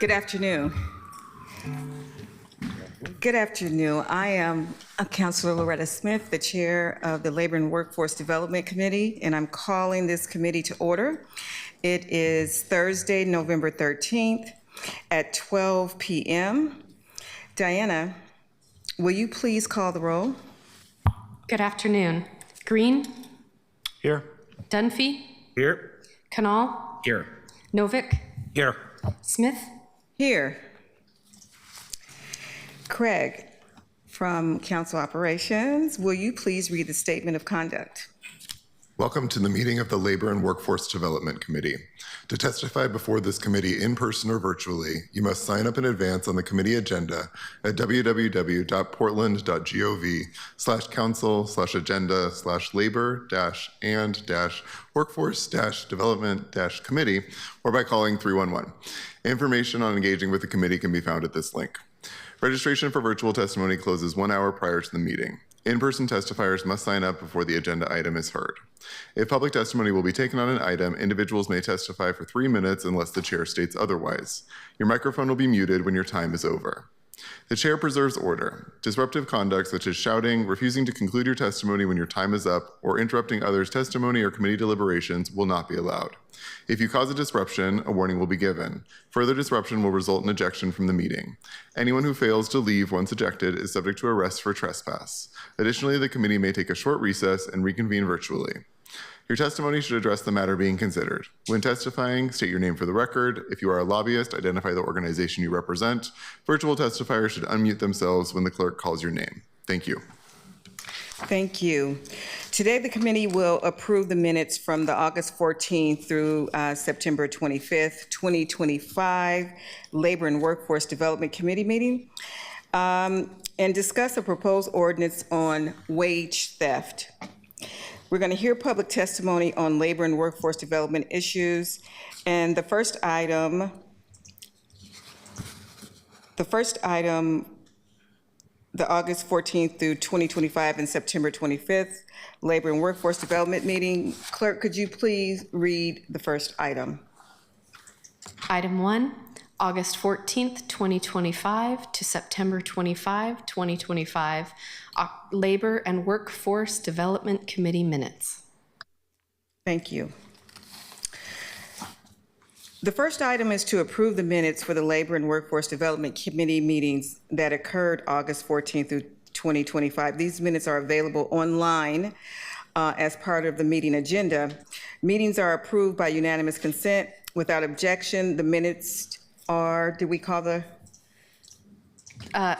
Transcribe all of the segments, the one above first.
Good afternoon. Good afternoon. I am Councilor Loretta Smith, the chair of the Labor and Workforce Development Committee, and I'm calling this committee to order. It is Thursday, November 13th at 12 p.m. Diana, will you please call the roll? Good afternoon. Green? Here. Dunphy? Here. Canal? Here. Novick? Here. Smith? Here. Craig, from Council Operations, will you please read the statement of conduct? Welcome to the meeting of the Labor and Workforce Development Committee. To testify before this committee in person or virtually, you must sign up in advance on the committee agenda at www.portland.gov/council/agenda/labor-and-workforce-development-committee or by calling 311. Information on engaging with the committee can be found at this link. Registration for virtual testimony closes 1 hour prior to the meeting. In-person testifiers must sign up before the agenda item is heard. If public testimony will be taken on an item, individuals may testify for 3 minutes unless the chair states otherwise. Your microphone will be muted when your time is over. The chair preserves order. Disruptive conduct such as shouting, refusing to conclude your testimony when your time is up, or interrupting others' testimony or committee deliberations will not be allowed. If you cause a disruption, a warning will be given. Further disruption will result in ejection from the meeting. Anyone who fails to leave once ejected is subject to arrest for trespass. Additionally, the committee may take a short recess and reconvene virtually. Your testimony should address the matter being considered. When testifying, state your name for the record. If you are a lobbyist, identify the organization you represent. Virtual testifiers should unmute themselves when the clerk calls your name. Thank you. Thank you. Today, the committee will approve the minutes from the August 14th through September 25th, 2025 Labor and Workforce Development Committee meeting and discuss a proposed ordinance on wage theft. We're going to hear public testimony on labor and workforce development issues. And the first item, the August 14th through 2025 and September 25th Labor and Workforce Development meeting. Clerk, could you please read the first item? Item 1, August 14th, 2025 to September 25, 2025, Labor and Workforce Development Committee minutes. Thank you. The first item is to approve the minutes for the Labor and Workforce Development Committee meetings that occurred August 14th through 2025. These minutes are available online as part of the meeting agenda. Meetings are approved by unanimous consent. Without objection, the minutes are, did we call the?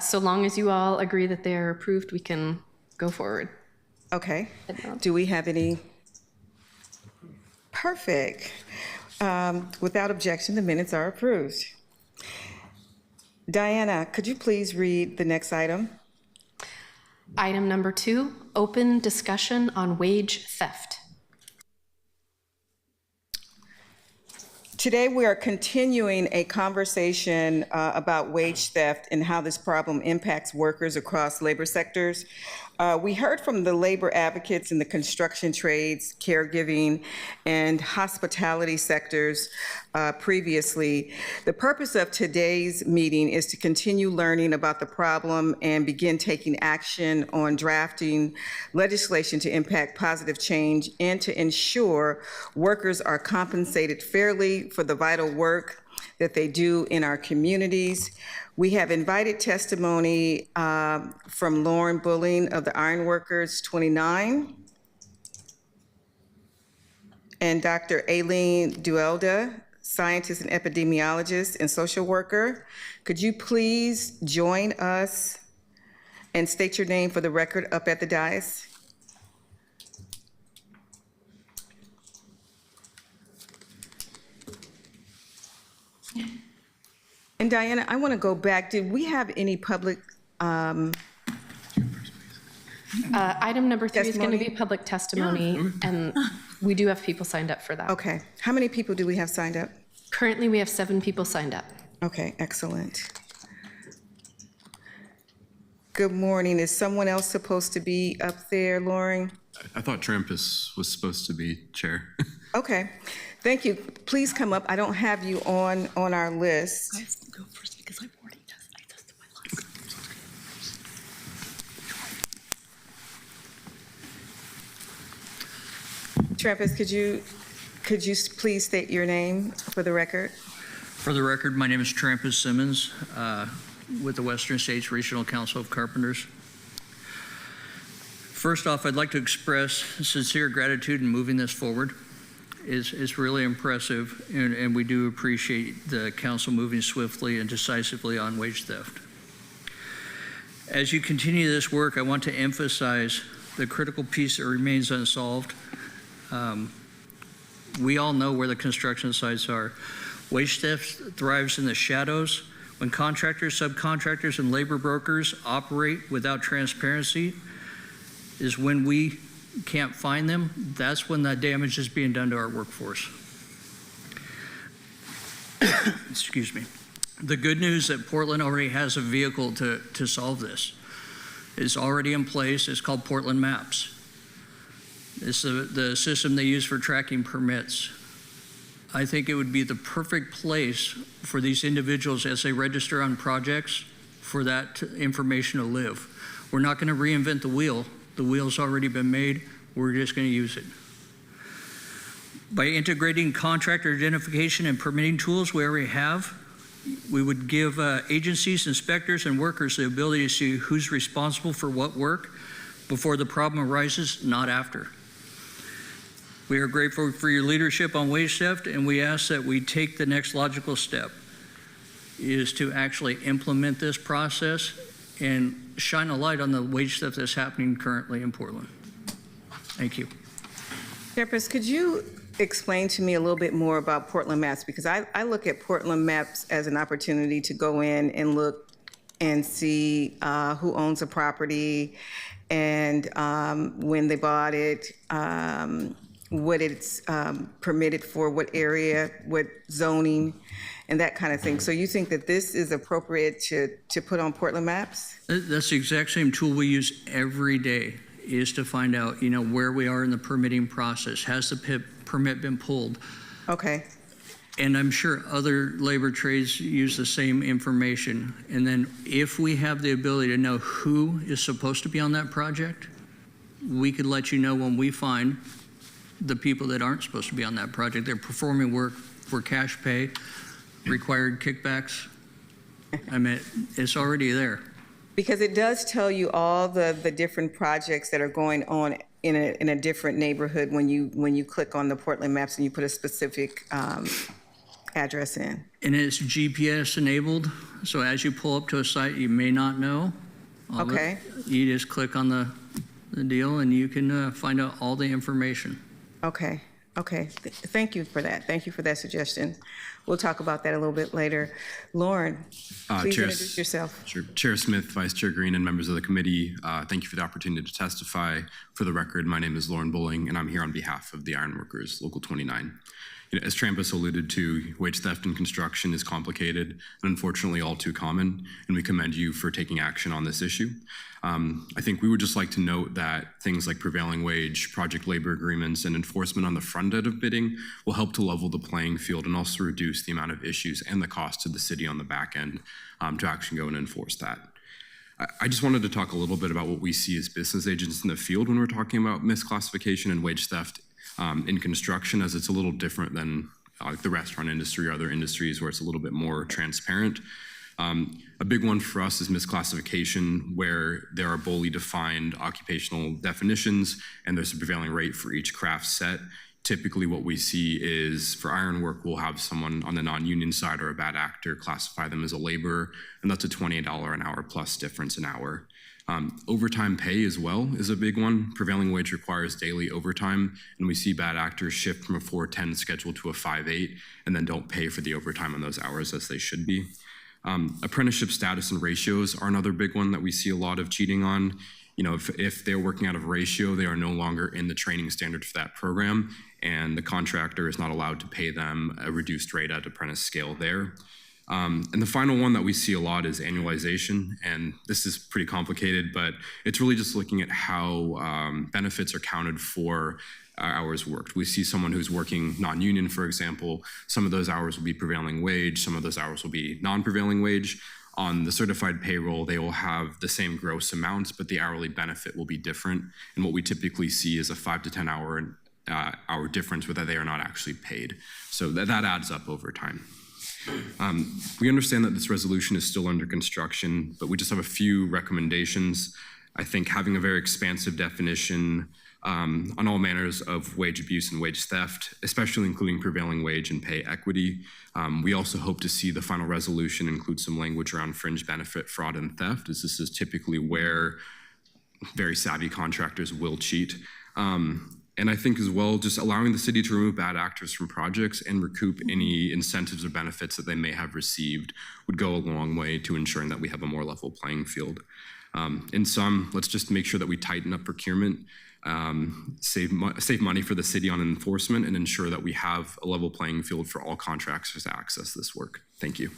So long as you all agree that they are approved, we can go forward. Okay. Do we have any? Perfect. Without objection, the minutes are approved. Diana, could you please read the next item? Item number 2, open discussion on wage theft. Today, we are continuing a conversation about wage theft and how this problem impacts workers across labor sectors. We heard from the labor advocates in the construction trades, caregiving, and hospitality sectors previously. The purpose of today's meeting is to continue learning about the problem and begin taking action on drafting legislation to impact positive change and to ensure workers are compensated fairly for the vital work that they do in our communities. We have invited testimony from Lauren Bulling of the Ironworkers 29 and Dr. Aileen Duelda, scientist and epidemiologist and social worker. Could you please join us and state your name for the record up at the dais? And Diana, I want to go back. Did we have any public Item number 3 is going to be public testimony, and we do have people signed up for that. Okay. How many people do we have signed up? Currently, we have 7 people signed up. Okay, excellent. Good morning. Is someone else supposed to be up there, Lauren? I thought Trampus was supposed to be chair. Okay, thank you. Please come up. I don't have you on our list. go first because I've already testified last. Trampus, could you please state your name for the record? For the record, my name is Trampus Simmons with the Western States Regional Council of Carpenters. First off, I'd like to express sincere gratitude in moving this forward. It's really impressive, and we do appreciate the council moving swiftly and decisively on wage theft. As you continue this work, I want to emphasize the critical piece that remains unsolved. We all know where the construction sites are. Wage theft thrives in the shadows. When contractors, subcontractors, and labor brokers operate without transparency is when we can't find them. That's when that damage is being done to our workforce. Excuse me. The good news that Portland already has a vehicle to solve this. It's already in place. It's called Portland Maps. It's the system they use for tracking permits. I think it would be the perfect place for these individuals as they register on projects for that information to live. We're not going to reinvent the wheel. The wheel's already been made. We're just going to use it. By integrating contractor identification and permitting tools we already have, we would give agencies, inspectors, and workers the ability to see who's responsible for what work before the problem arises, not after. We are grateful for your leadership on wage theft, and we ask that we take the next logical step, is to actually implement this process and shine a light on the wage theft that's happening currently in Portland. Thank you. Trampus, could you explain to me a little bit more about Portland Maps? Because I look at Portland Maps as an opportunity to go in and look and see who owns a property and when they bought it, what it's permitted for, what area, what zoning, and that kind of thing. So you think that this is appropriate to put on Portland Maps? That's the exact same tool we use every day, is to find out, where we are in the permitting process. Has the permit been pulled? Okay. And I'm sure other labor trades use the same information. And then if we have the ability to know who is supposed to be on that project, we could let you know when we find the people that aren't supposed to be on that project. They're performing work for cash pay, required kickbacks. I mean, it's already there. Because it does tell you all the different projects that are going on in a different neighborhood when you click on the Portland Maps and you put a specific address in. And it's GPS enabled, so as you pull up to a site you may not know, Okay. you just click on the deal and you can find out all the information. Okay. Thank you for that. Thank you for that suggestion. We'll talk about that a little bit later. Lauren, please introduce yourself. Sure. Chair Smith, Vice Chair Green, and members of the committee, thank you for the opportunity to testify. For the record, my name is Lauren Bowling, and I'm here on behalf of the Ironworkers, Local 29. As Trampus alluded to, wage theft in construction is complicated and unfortunately all too common, and we commend you for taking action on this issue. I think we would just like to note that things like prevailing wage, project labor agreements, and enforcement on the front end of bidding will help to level the playing field and also reduce the amount of issues and the cost to the city on the back end to actually go and enforce that. I just wanted to talk a little bit about what we see as business agents in the field when we're talking about misclassification and wage theft in construction, as it's a little different than the restaurant industry or other industries where it's a little bit more transparent. A big one for us is misclassification, where there are fully defined occupational definitions and there's a prevailing rate for each craft set. Typically what we see is for ironwork, we'll have someone on the non-union side or a bad actor classify them as a laborer, and that's a $20 an hour plus difference an hour. Overtime pay as well is a big one. Prevailing wage requires daily overtime, and we see bad actors shift from a 4-10 schedule to a 5-8 and then don't pay for the overtime on those hours as they should be. Apprenticeship status and ratios are another big one that we see a lot of cheating on. If they're working out of ratio, they are no longer in the training standard for that program, and the contractor is not allowed to pay them a reduced rate at apprentice scale there. And the final one that we see a lot is annualization, and this is pretty complicated, but it's really just looking at how benefits are counted for hours worked. We see someone who's working non-union, for example, some of those hours will be prevailing wage, some of those hours will be non-prevailing wage. On the certified payroll, they will have the same gross amounts, but the hourly benefit will be different. And what we typically see is a 5 to 10 hour difference where they are not actually paid. So that adds up over time. We understand that this resolution is still under construction, but we just have a few recommendations. I think having a very expansive definition on all manners of wage abuse and wage theft, especially including prevailing wage and pay equity. We also hope to see the final resolution include some language around fringe benefit fraud and theft, as this is typically where very savvy contractors will cheat. And I think as well, just allowing the city to remove bad actors from projects and recoup any incentives or benefits that they may have received would go a long way to ensuring that we have a more level playing field. In sum, let's just make sure that we tighten up procurement, save money for the city on enforcement, and ensure that we have a level playing field for all contractors to access this work. Thank you.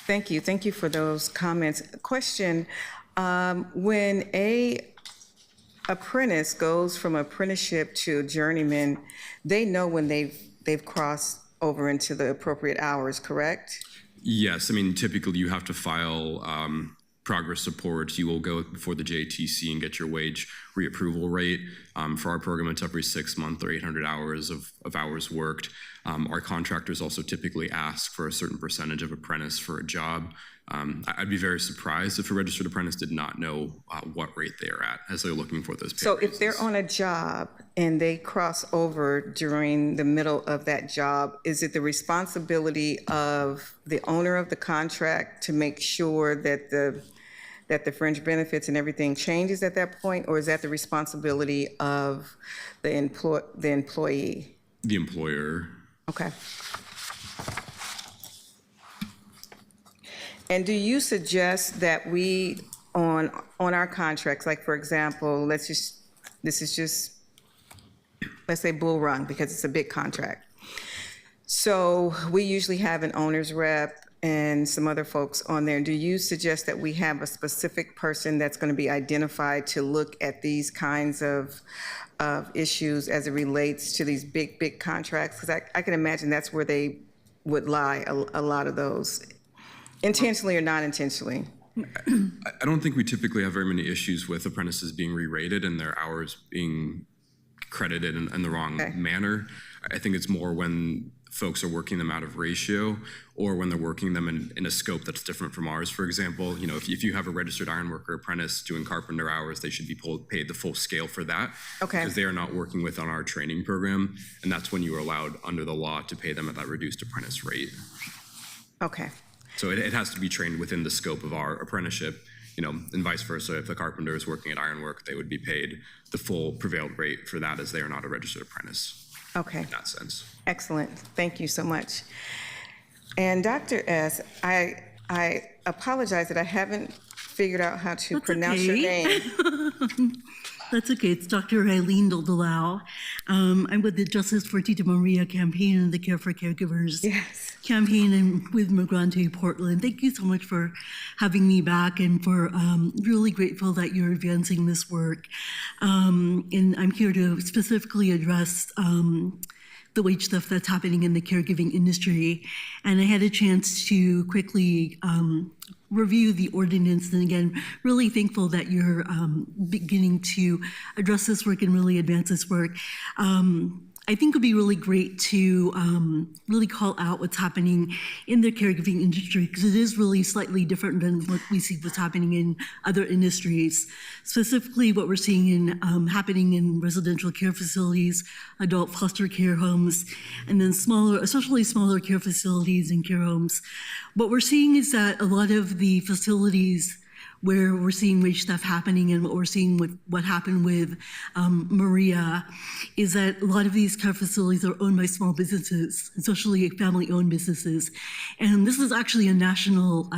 Thank you. Thank you for those comments. Question, when a apprentice goes from apprenticeship to journeyman, they know when they've crossed over into the appropriate hours, correct? Yes, I mean, typically you have to file progress reports. You will go before the JTC and get your wage reapproval rate. For our program, it's every 6 months or 800 hours of hours worked. Our contractors also typically ask for a certain percentage of apprentice for a job. I'd be very surprised if a registered apprentice did not know what rate they are at as they're looking for those pay So raises. if they're on a job and they cross over during the middle of that job, is it the responsibility of the owner of the contract to make sure that the fringe benefits and everything changes at that point, or is that the responsibility of the employee? The employer. Okay. And do you suggest that we, on our contracts, like for example, let's say Bull Run, because it's a big contract. So we usually have an owner's rep and some other folks on there. Do you suggest that we have a specific person that's going to be identified to look at these kinds of issues as it relates to these big contracts? Because I can imagine that's where they would lie, a lot of those, intentionally or not intentionally. I don't think we typically have very many issues with apprentices being re-rated and their hours being credited in the wrong manner. I think it's more when folks are working them out of ratio or when they're working them in a scope that's different from ours. For example, you know, if you have a registered ironworker apprentice doing carpenter hours, they should be paid the full scale for that. Okay. Because they are not working within our training program, and that's when you are allowed under the law to pay them at that reduced apprentice rate. Okay. So it has to be trained within the scope of our apprenticeship, you know, and vice versa. If the carpenter is working at ironwork, they would be paid the full prevailed rate for that, as they are not a registered apprentice. Okay. In that sense. Excellent. Thank you so much. And Dr. S., I apologize that I haven't figured out how to pronounce your name. That's okay. It's Dr. Eileen Doldalau. I'm with the Justice for Tita Maria campaign and the Care for Caregivers campaign, and with Migrante Portland. Thank you so much for having me back, and for really grateful that you're advancing this work. And I'm here to specifically address the wage theft that's happening in the caregiving industry. And I had a chance to quickly review the ordinance, and again, really thankful that you're beginning to address this work and really advance this work. I think it would be really great to really call out what's happening in the caregiving industry, because it is really slightly different than what we see what's happening in other industries. Specifically, what we're seeing happening in residential care facilities, adult foster care homes, and then especially smaller care facilities and care homes. What we're seeing is that a lot of the facilities where we're seeing wage theft happening, and what we're seeing with what happened with Maria, is that a lot of these care facilities are owned by small businesses, especially family-owned businesses. And this is actually a national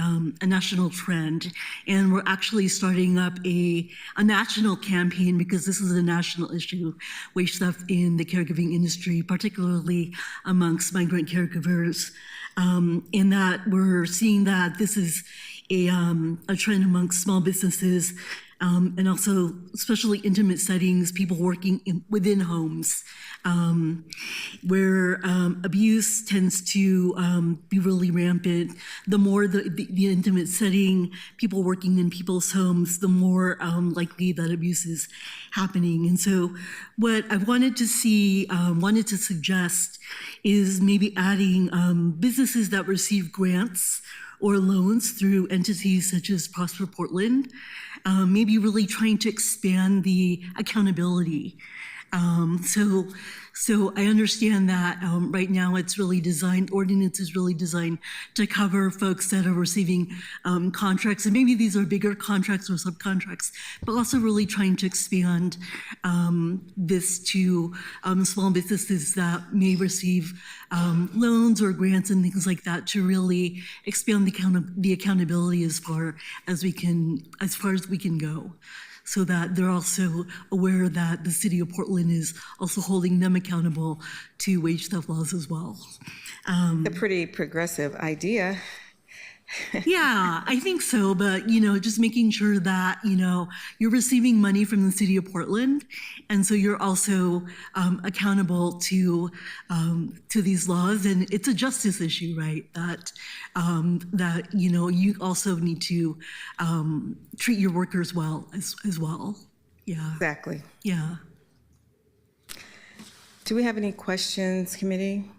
trend. And we're actually starting up a national campaign, because this is a national issue, wage theft in the caregiving industry, particularly amongst migrant caregivers. In that we're seeing that this is a trend amongst small businesses and also especially intimate settings, people working within homes, where abuse tends to be really rampant. The more the intimate setting, people working in people's homes, the more likely that abuse is happening. And so what I wanted to see, wanted to suggest is maybe adding businesses that receive grants or loans through entities such as Prosper Portland, maybe really trying to expand the accountability. So I understand that right now it's really designed, ordinance is really designed to cover folks that are receiving contracts, and maybe these are bigger contracts or subcontracts, but also really trying to expand this to small businesses that may receive loans or grants and things like that, to really expand the accountability as far as we can go, so that they're also aware that the city of Portland is also holding them accountable to wage theft laws as well. A pretty progressive idea. Yeah, I think so. But, just making sure that, you're receiving money from the city of Portland. And so you're also accountable to these laws. And it's a justice issue, right? That you also need to treat your workers well as well. Yeah. Exactly. Yeah. Do we have any questions, committee?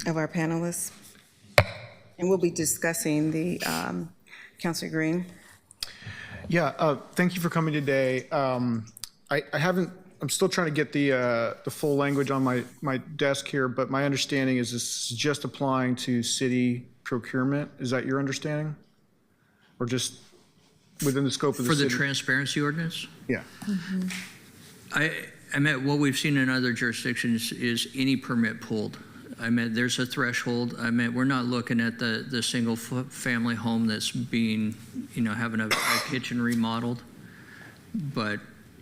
Of our panelists? And we'll be discussing the, Councilor Green. Yeah, thank you for coming today. I'm still trying to get the full language on my desk here, but my understanding is this is just applying to city procurement. Is that your understanding? Or just within the scope of the For city? the transparency ordinance? Yeah. I meant what we've seen in other jurisdictions is any permit pulled. I meant there's a threshold. I meant we're not looking at the single family home that's being, having a kitchen remodeled. But,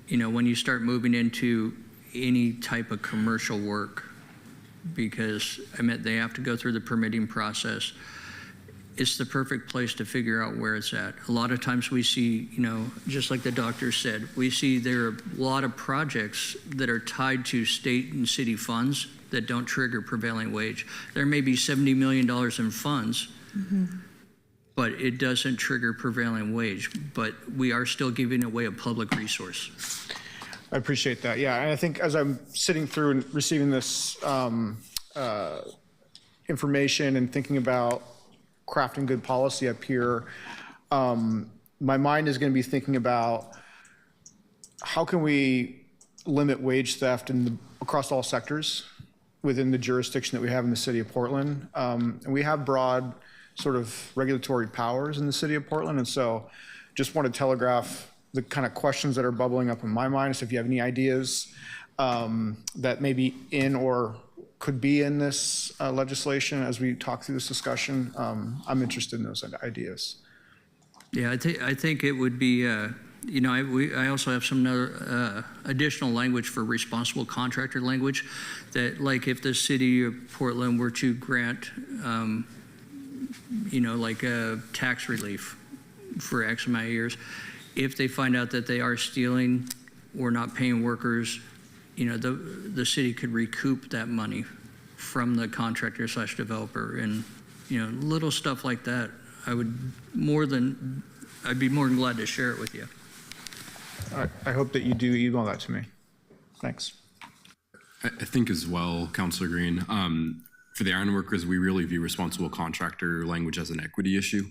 when you start moving into any type of commercial work, because I meant they have to go through the permitting process, it's the perfect place to figure out where it's at. A lot of times we see, just like the doctor said, we see there are a lot of projects that are tied to state and city funds that don't trigger prevailing wage. There may be $70 million in funds, but it doesn't trigger prevailing wage. But we are still giving away a public resource. I appreciate that. Yeah, and I think as I'm sitting through and receiving this information and thinking about crafting good policy up here, my mind is going to be thinking about how can we limit wage theft across all sectors within the jurisdiction that we have in the city of Portland. And we have broad sort of regulatory powers in the city of Portland. And so just want to telegraph the kind of questions that are bubbling up in my mind. So if you have any ideas that may be in or could be in this legislation as we talk through this discussion, I'm interested in those ideas. Yeah, I think it would be, I also have some other, additional language for responsible contractor language that, like, if the city of Portland were to grant, like a tax relief for X amount of years, if they find out that they are stealing or not paying workers, the city could recoup that money from the contractor / developer, and little stuff like that. I'd be more than glad to share it with you. I hope that you do email that to me. Thanks. I think as well, Councilor Green, for the ironworkers, we really view responsible contractor language as an equity issue.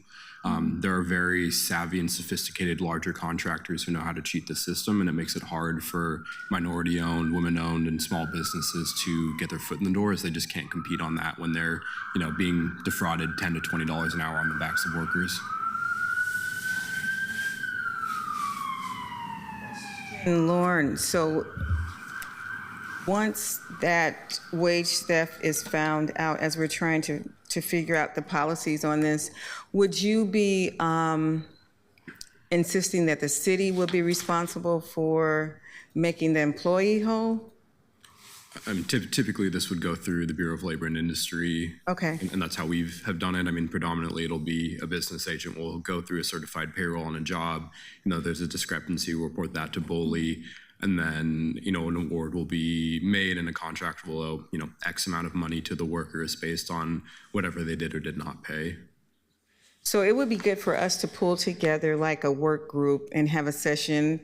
There are very savvy and sophisticated larger contractors who know how to cheat the system, and it makes it hard for minority-owned, women-owned, and small businesses to get their foot in the door, as they just can't compete on that when they're, being defrauded $10 to $20 an hour on the backs of workers. And Lauren, so once that wage theft is found out, as we're trying to figure out the policies on this, would you be insisting that the city will be responsible for making the employee whole? I mean, typically this would go through the Bureau of Labor and Industry. Okay. And that's how have done it. I mean, predominantly it'll be a business agent will go through a certified payroll on a job. There's a discrepancy, we'll report that to BOLI. And then, an award will be made and a contract will owe, X amount of money to the workers based on whatever they did or did not pay. So it would be good for us to pull together like a work group and have a session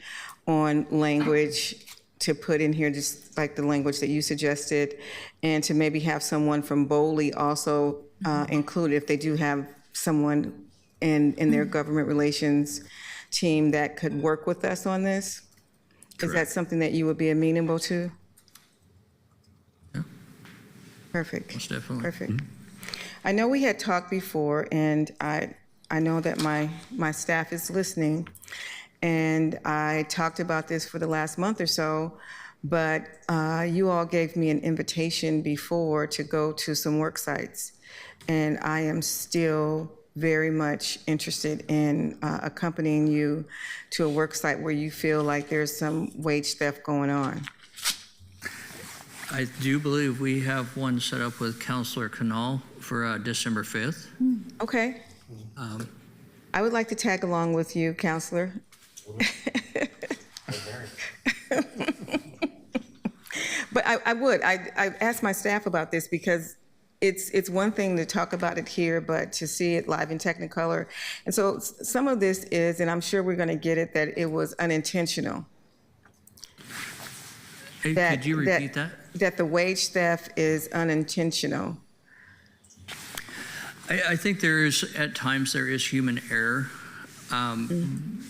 on language to put in here, just like the language that you suggested, and to maybe have someone from BOLI also included if they do have someone in their government relations team that could work with us on this. Is that something that you would be amenable to? Yeah. Perfect. Most definitely. Perfect. I know we had talked before, and I know that my staff is listening, and I talked about this for the last month or so, but you all gave me an invitation before to go to some work sites, and I am still very much interested in accompanying you to a work site where you feel like there's some wage theft going on. I do believe we have one set up with Counselor Canal for December 5th. Okay. I would like to tag along with you, Counselor. But I would. I asked my staff about this because it's one thing to talk about it here, but to see it live in Technicolor. And so some of this is, and I'm sure we're going to get it, that it was unintentional. Hey, could you repeat that? That the wage theft is unintentional. I think at times there is human error. And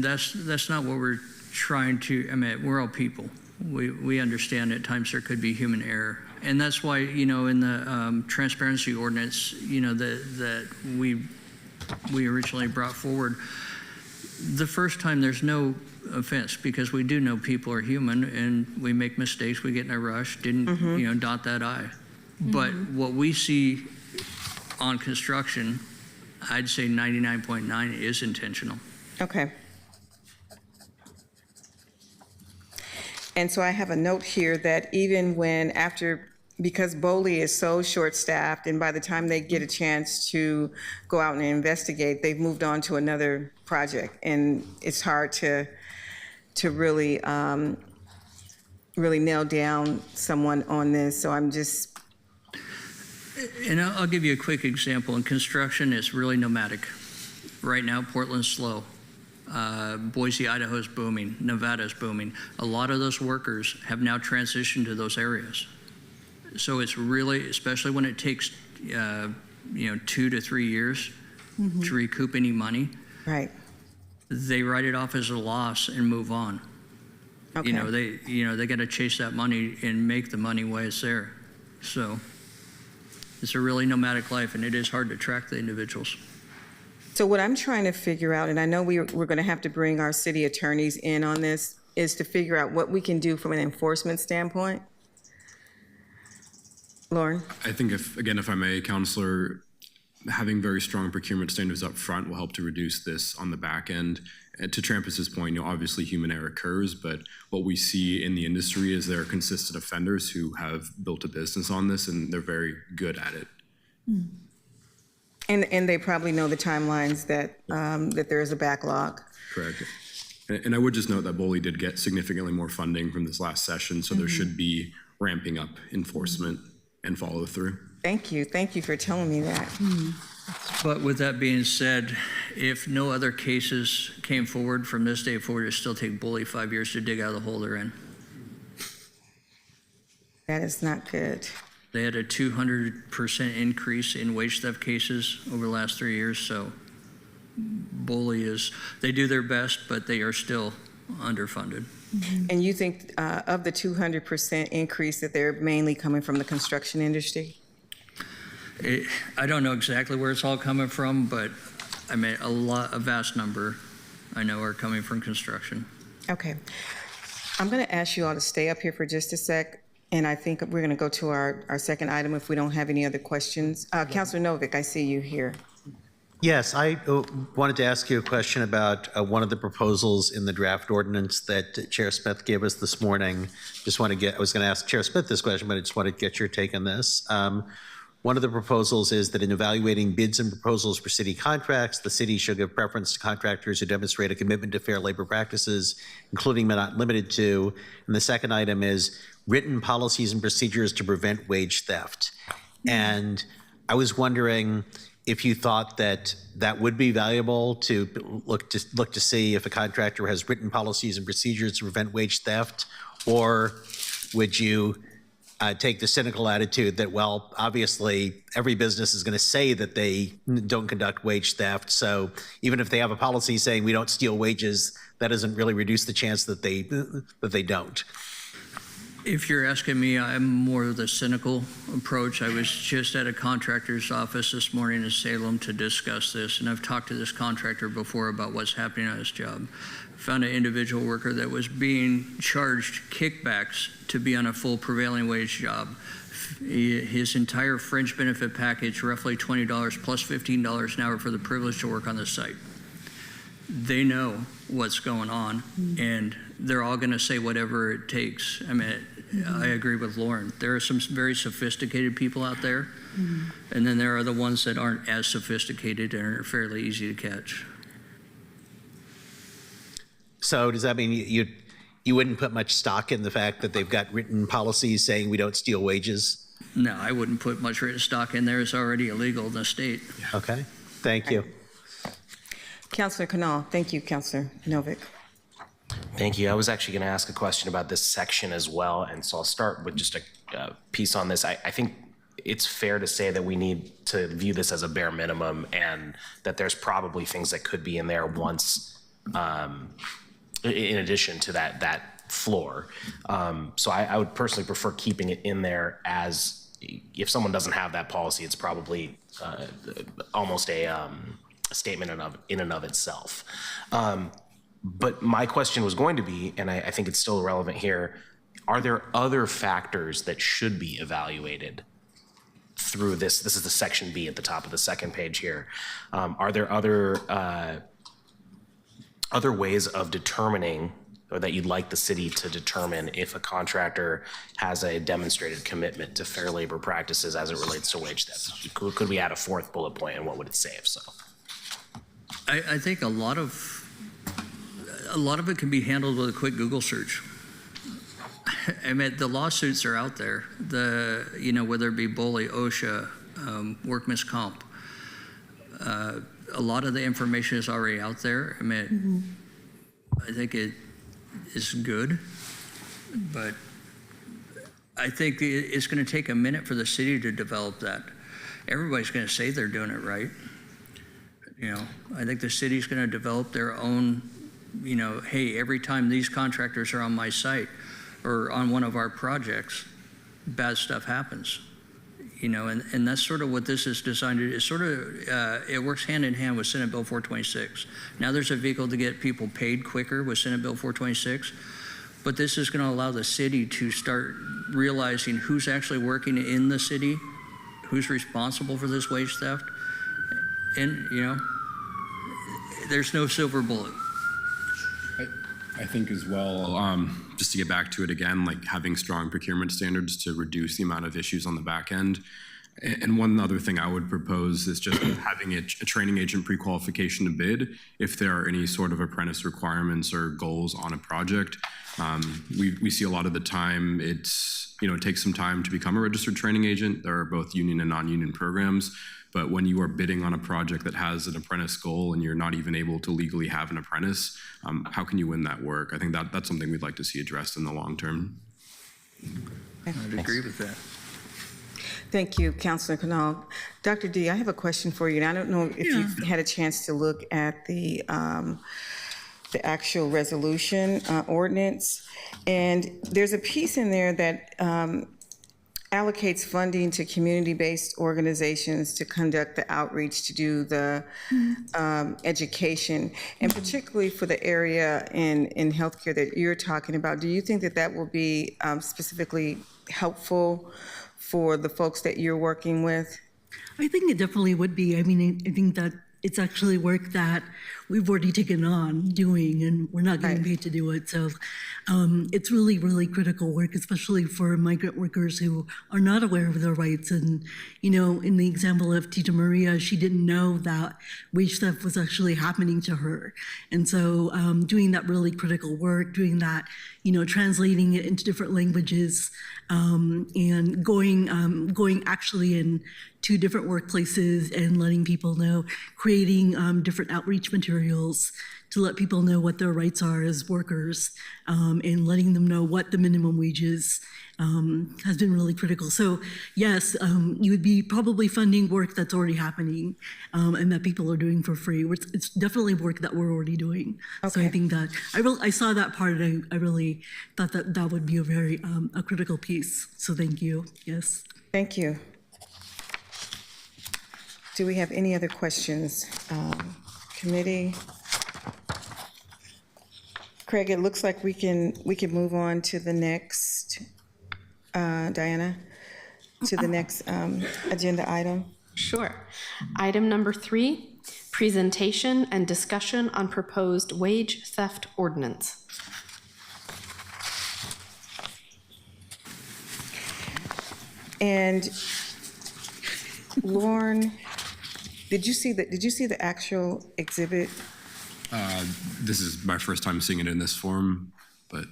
that's not what we're trying to, I mean, we're all people. We understand at times there could be human error. And that's why, in the transparency ordinance, that we originally brought forward, the first time there's no offense because we do know people are human and we make mistakes, we get in a rush, didn't, dot that I. But what we see on construction, I'd say 99.9 is intentional. Okay. And so I have a note here that even because BOLI is so short-staffed, and by the time they get a chance to go out and investigate, they've moved on to another project, and it's hard to really really nail down someone on this. So I'm just. And I'll give you a quick example. In construction, it's really nomadic. Right now, Portland's slow. Boise, Idaho's booming. Nevada's booming. A lot of those workers have now transitioned to those areas. So it's really, especially when it takes, 2 to 3 years to recoup any money. Right. They write it off as a loss and move on. Okay. They got to chase that money and make the money while it's there. So it's a really nomadic life, and it is hard to track the individuals. So what I'm trying to figure out, and I know we're going to have to bring our city attorneys in on this, is to figure out what we can do from an enforcement standpoint. Lauren? I think if I may, Counselor, having very strong procurement standards up front will help to reduce this on the back end. And to Trampus's point, obviously human error occurs, but what we see in the industry is there are consistent offenders who have built a business on this, and they're very good at it. And they probably know the timelines that there is a backlog. Correct. And I would just note that BOLI did get significantly more funding from this last session, so there should be ramping up enforcement and follow through. Thank you for telling me that. But with that being said, if no other cases came forward from this day forward, it'd still take BOLI 5 years to dig out of the hole they're in. That is not good. They had a 200% increase in wage theft cases over the last 3 years, so BOLI they do their best, but they are still underfunded. And you think of the 200% increase that they're mainly coming from the construction industry? I don't know exactly where it's all coming from, but I mean, a vast number I know are coming from construction. Okay. I'm going to ask you all to stay up here for just a sec, and I think we're going to go to our second item if we don't have any other questions. Councilor Novick, I see you here. Yes, I wanted to ask you a question about one of the proposals in the draft ordinance that Chair Smith gave us this morning. I was going to ask Chair Smith this question, but I just wanted to get your take on this. One of the proposals is that in evaluating bids and proposals for city contracts, the city should give preference to contractors who demonstrate a commitment to fair labor practices, including but not limited to. And the second item is written policies and procedures to prevent wage theft. And I was wondering if you thought that that would be valuable to look to see if a contractor has written policies and procedures to prevent wage theft, or would you take the cynical attitude that, well, obviously every business is going to say that they don't conduct wage theft, so even if they have a policy saying we don't steal wages, that doesn't really reduce the chance that they don't. If you're asking me, I'm more of the cynical approach. I was just at a contractor's office this morning in Salem to discuss this, and I've talked to this contractor before about what's happening on his job. Found an individual worker that was being charged kickbacks to be on a full prevailing wage job. His entire fringe benefit package, roughly $20 plus $15 an hour for the privilege to work on the site. They know what's going on, and they're all going to say whatever it takes. I mean, I agree with Lauren. There are some very sophisticated people out there, and then there are the ones that aren't as sophisticated and are fairly easy to catch. So does that mean you wouldn't put much stock in the fact that they've got written policies saying we don't steal wages? No, I wouldn't put much written stock in there. It's already illegal in the state. Okay, thank you. Councilor Canal. Thank you, Councilor Novick. Thank you. I was actually going to ask a question about this section as well, and so I'll start with just a piece on this. I think it's fair to say that we need to view this as a bare minimum, and that there's probably things that could be in there once, in addition to that floor. So I would personally prefer keeping it in there, as if someone doesn't have that policy, it's probably almost a statement in and of itself. But my question was going to be, and I think it's still relevant here, are there other factors that should be evaluated through this? This is the section B at the top of the second page here. Are there other ways of determining, or that you'd like the city to determine, if a contractor has a demonstrated commitment to fair labor practices as it relates to wage theft? Could we add a fourth bullet point, and what would it say if so? I think a lot of it can be handled with a quick Google search. I mean, the lawsuits are out there. Whether it be BOLI, OSHA, workman's comp. A lot of the information is already out there. I mean, I think it is good, but I think it's going to take a minute for the city to develop that. Everybody's going to say they're doing it right. I think the city's going to develop their own, hey, every time these contractors are on my site or on one of our projects, bad stuff happens. And that's sort of what this is designed to do. It's sort of, it works hand in hand with Senate Bill 426. Now there's a vehicle to get people paid quicker with Senate Bill 426, but this is going to allow the city to start realizing who's actually working in the city, who's responsible for this wage theft. And, there's no silver bullet. I think as well, just to get back to it again, like having strong procurement standards to reduce the amount of issues on the back end. And one other thing I would propose is just having a training agent pre-qualification to bid if there are any sort of apprentice requirements or goals on a project. We see a lot of the time it takes some time to become a registered training agent. There are both union and non-union programs. But when you are bidding on a project that has an apprentice goal and you're not even able to legally have an apprentice, how can you win that work? I think that's something we'd like to see addressed in the long term. I'd agree with that. Thank you, Councilor Canal. Dr. D, I have a question for you. And I don't know if you've had a chance to look at the actual resolution ordinance. And there's a piece in there that allocates funding to community-based organizations to conduct the outreach, to do the education, and particularly for the area in healthcare that you're talking about. Do you think that that will be specifically helpful for the folks that you're working with? I think it definitely would be. I mean, I think that it's actually work that we've already taken on doing, and we're not getting paid to do it. So it's really, really critical work, especially for migrant workers who are not aware of their rights. And, you know, in the example of Tita Maria, she didn't know that wage theft was actually happening to her. And so doing that really critical work, doing that, you know, translating it into different languages, and going actually in 2 different workplaces and letting people know, creating different outreach materials to let people know what their rights are as workers, and letting them know what the minimum wage is, has been really critical. So yes, you would be probably funding work that's already happening, and that people are doing for free. It's definitely work that we're already doing. So I think that I saw that part, and I really thought that that would be a very a critical piece. So thank you. Yes. Thank you. Do we have any other questions? Committee? Craig, it looks like we can move on to the next, Diana, to the next agenda item. Sure. Item number 3, presentation and discussion on proposed wage theft ordinance. And Lauren, did you see the actual exhibit? This is my first time seeing it in this form, but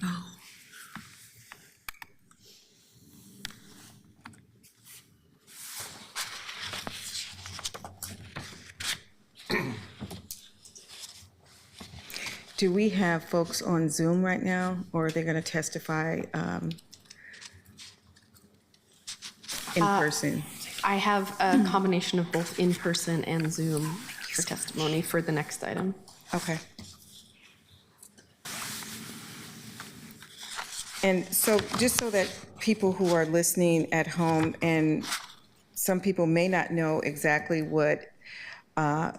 Do we have folks on Zoom right now, or are they going to testify in person? I have a combination of both in-person and Zoom for testimony for the next item. Okay. And so, just so that people who are listening at home, and some people may not know exactly what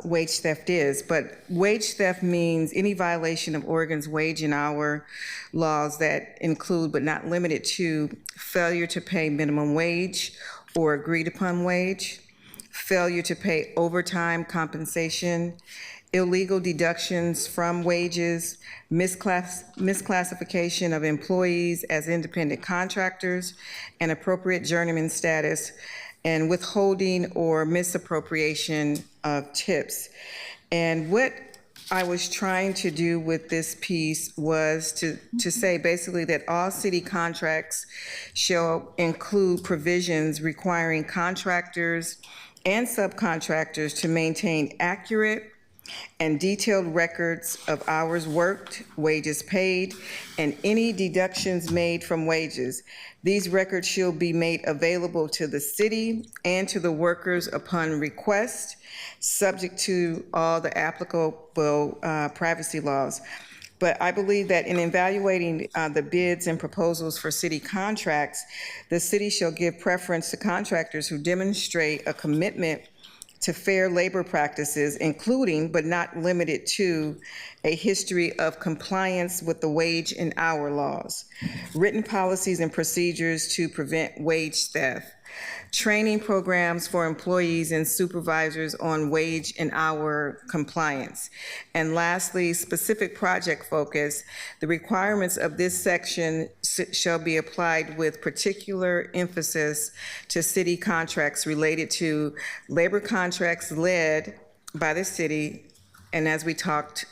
wage theft is, but wage theft means any violation of Oregon's wage and hour laws that include but not limited to failure to pay minimum wage or agreed upon wage, failure to pay overtime compensation, illegal deductions from wages, misclassification of employees as independent contractors, and appropriate journeyman status, and withholding or misappropriation of tips. And what I was trying to do with this piece was to say basically that all city contracts shall include provisions requiring contractors and subcontractors to maintain accurate and detailed records of hours worked, wages paid, and any deductions made from wages. These records shall be made available to the city and to the workers upon request, subject to all the applicable privacy laws. But I believe that in evaluating the bids and proposals for city contracts, the city shall give preference to contractors who demonstrate a commitment to fair labor practices, including but not limited to a history of compliance with the wage and hour laws, written policies and procedures to prevent wage theft, training programs for employees and supervisors on wage and hour compliance. And lastly, specific project focus. The requirements of this section shall be applied with particular emphasis to city contracts related to labor contracts led by the city, and as we talked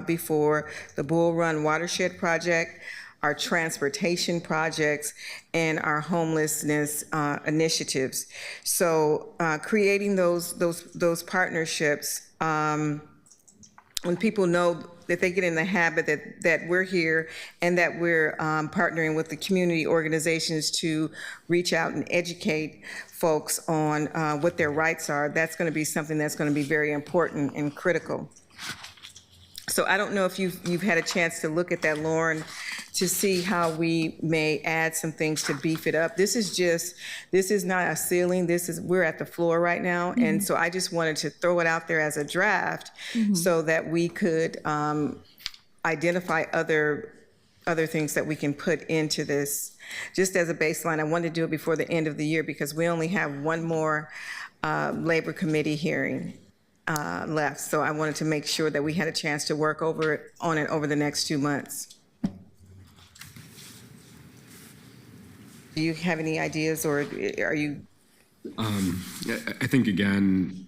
before, the Bull Run Watershed Project, our transportation projects, and our homelessness initiatives. So creating those partnerships, when people know that they get in the habit that we're here and that we're partnering with the community organizations to reach out and educate folks on what their rights are, that's going to be something that's going to be very important and critical. So I don't know if you've had a chance to look at that, Lauren, to see how we may add some things to beef it up. This is not a ceiling. We're at the floor right now. Mm-hmm. And so I just wanted to throw it out there as a draft, mm-hmm. so that we could identify other things that we can put into this. Just as a baseline, I wanted to do it before the end of the year because we only have one more Labor Committee hearing. left. So I wanted to make sure that we had a chance to work on it over the next 2 months. Do you have any ideas, or are you? I think, again,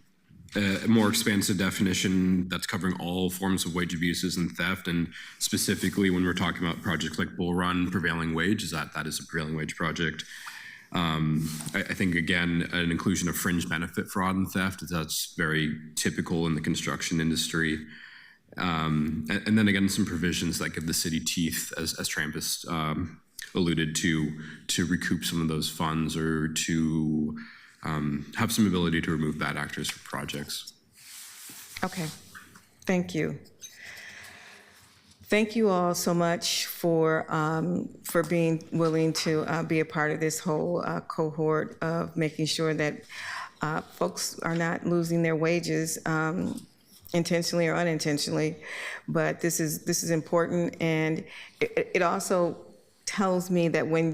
a more expansive definition that's covering all forms of wage abuses and theft, and specifically when we're talking about projects like Bull Run, prevailing wage, that is a prevailing wage project. I think, again, an inclusion of fringe benefit fraud and theft, that's very typical in the construction industry. And then again, some provisions that give the city teeth, as Trampus alluded to recoup some of those funds, or to have some ability to remove bad actors from projects. Okay, thank you. Thank you all so much for being willing to be a part of this whole cohort of making sure that folks are not losing their wages intentionally or unintentionally. But this is important, and it also tells me that when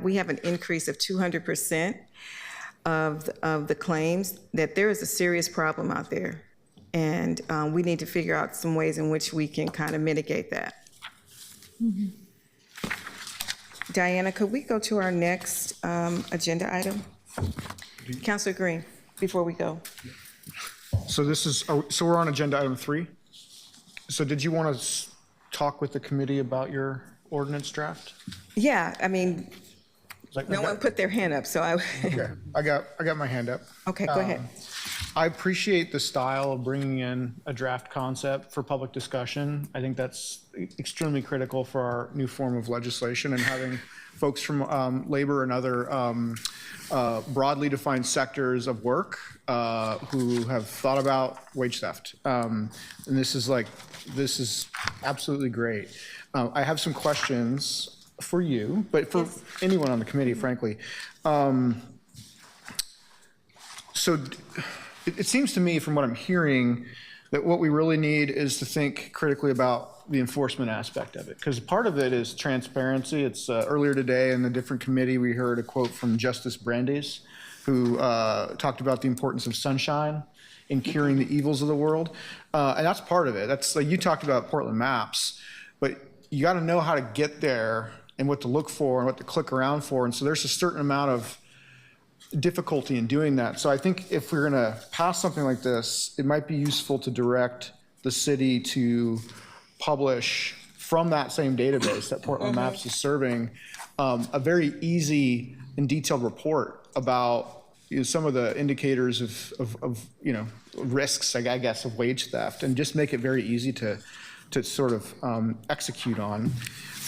we have an increase of 200% of the claims, that there is a serious problem out there. And we need to figure out some ways in which we can kind of mitigate that. Mm-hmm. Diana, could we go to our next agenda item? Councilor Green, before we go. So so we're on agenda item 3. So did you want to talk with the committee about your ordinance draft? Yeah, I mean, no one put their hand up, so I. Okay, I got my hand up. Okay, go ahead. I appreciate the style of bringing in a draft concept for public discussion. I think that's extremely critical for our new form of legislation, and having folks from labor and other broadly defined sectors of work who have thought about wage theft. And this is absolutely great. I have some questions for you, but for anyone on the committee, frankly. So it seems to me, from what I'm hearing, that what we really need is to think critically about the enforcement aspect of it, because part of it is transparency. It's earlier today in a different committee, we heard a quote from Justice Brandeis, who talked about the importance of sunshine in curing the evils of the world. And that's part of it. That's like you talked about Portland maps, but you got to know how to get there and what to look for and what to click around for. And so there's a certain amount of difficulty in doing that. So I think if we're going to pass something like this, it might be useful to direct the city to publish from that same database that Portland Maps is serving a very easy and detailed report about some of the indicators of risks, I guess, of wage theft, and just make it very easy to sort of execute on.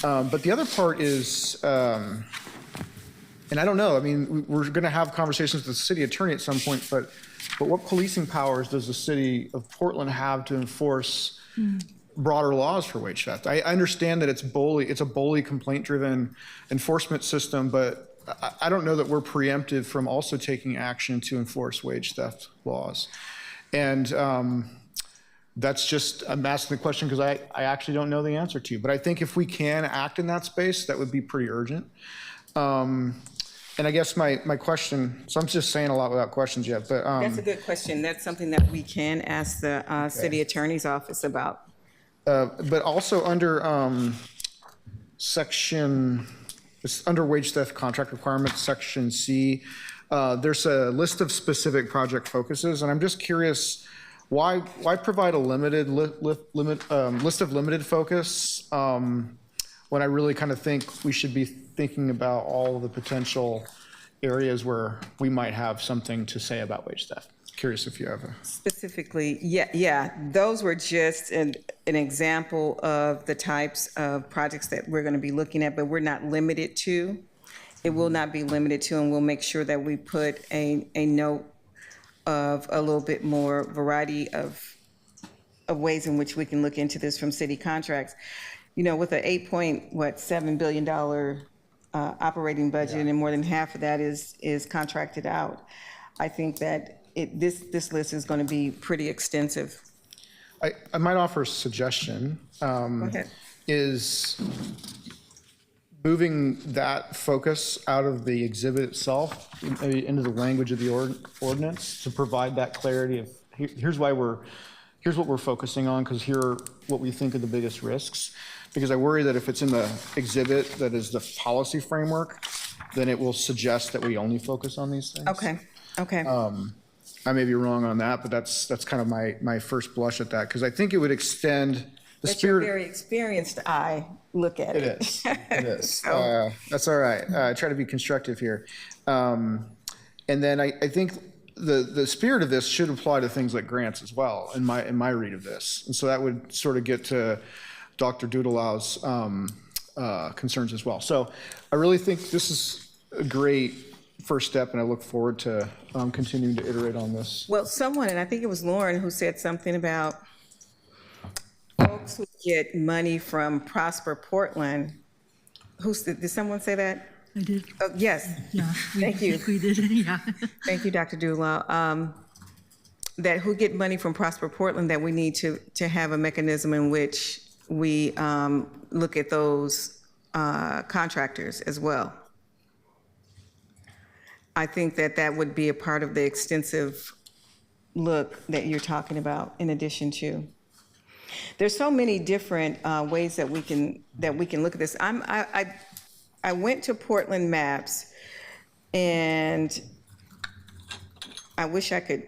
But the other part is, and I don't know, I mean, we're going to have conversations with the city attorney at some point, but what policing powers does the city of Portland have to enforce broader laws for wage theft? I understand that it's a bully complaint-driven enforcement system, but I don't know that we're preemptive from also taking action to enforce wage theft laws. And that's just, I'm asking the question because I actually don't know the answer to. But I think if we can act in that space, that would be pretty urgent. And I guess my question, so I'm just saying a lot without questions yet, but. That's a good question. That's something that we can ask the city attorney's office about. But also under it's under wage theft contract requirements, section C, there's a list of specific project focuses, and I'm just curious, why provide a limited list of limited focus when I really kind of think we should be thinking about all of the potential areas where we might have something to say about wage theft? Curious if you have a... Specifically, yeah, those were just an example of the types of projects that we're going to be looking at, but we're not limited to. It will not be limited to, and we'll make sure that we put a note of a little bit more variety of ways in which we can look into this from city contracts. You know, with an $8.7 billion operating budget, and more than half of that is contracted out, I think that this list is going to be pretty extensive. I might offer a suggestion. Go ahead. Is moving that focus out of the exhibit itself into the language of the ordinance to provide that clarity of here's what we're focusing on, because here are what we think are the biggest risks. Because I worry that if it's in the exhibit that is the policy framework, then it will suggest that we only focus on these things. Okay. I may be wrong on that, but that's kind of my first blush at that, because I think it would extend the That's your spirit. very experienced eye look at it. It is. It is. That's all right. I try to be constructive here. And then I think the spirit of this should apply to things like grants as well, in my read of this. And so that would sort of get to Dr. Dudelau's concerns as well. So I really think this is a great first step, and I look forward to continuing to iterate on this. Well, someone, and I think it was Lauren, who said something about folks who get money from Prosper Portland. Did someone say that? I did. Oh, yes. Yeah. Thank you. We did. Yeah. Thank you, Dr. Dulau. That who get money from Prosper Portland, that we need to have a mechanism in which we look at those contractors as well. I think that would be a part of the extensive look that you're talking about, in addition to. There's so many different ways that we can look at this. I went to Portland Maps, and I wish I could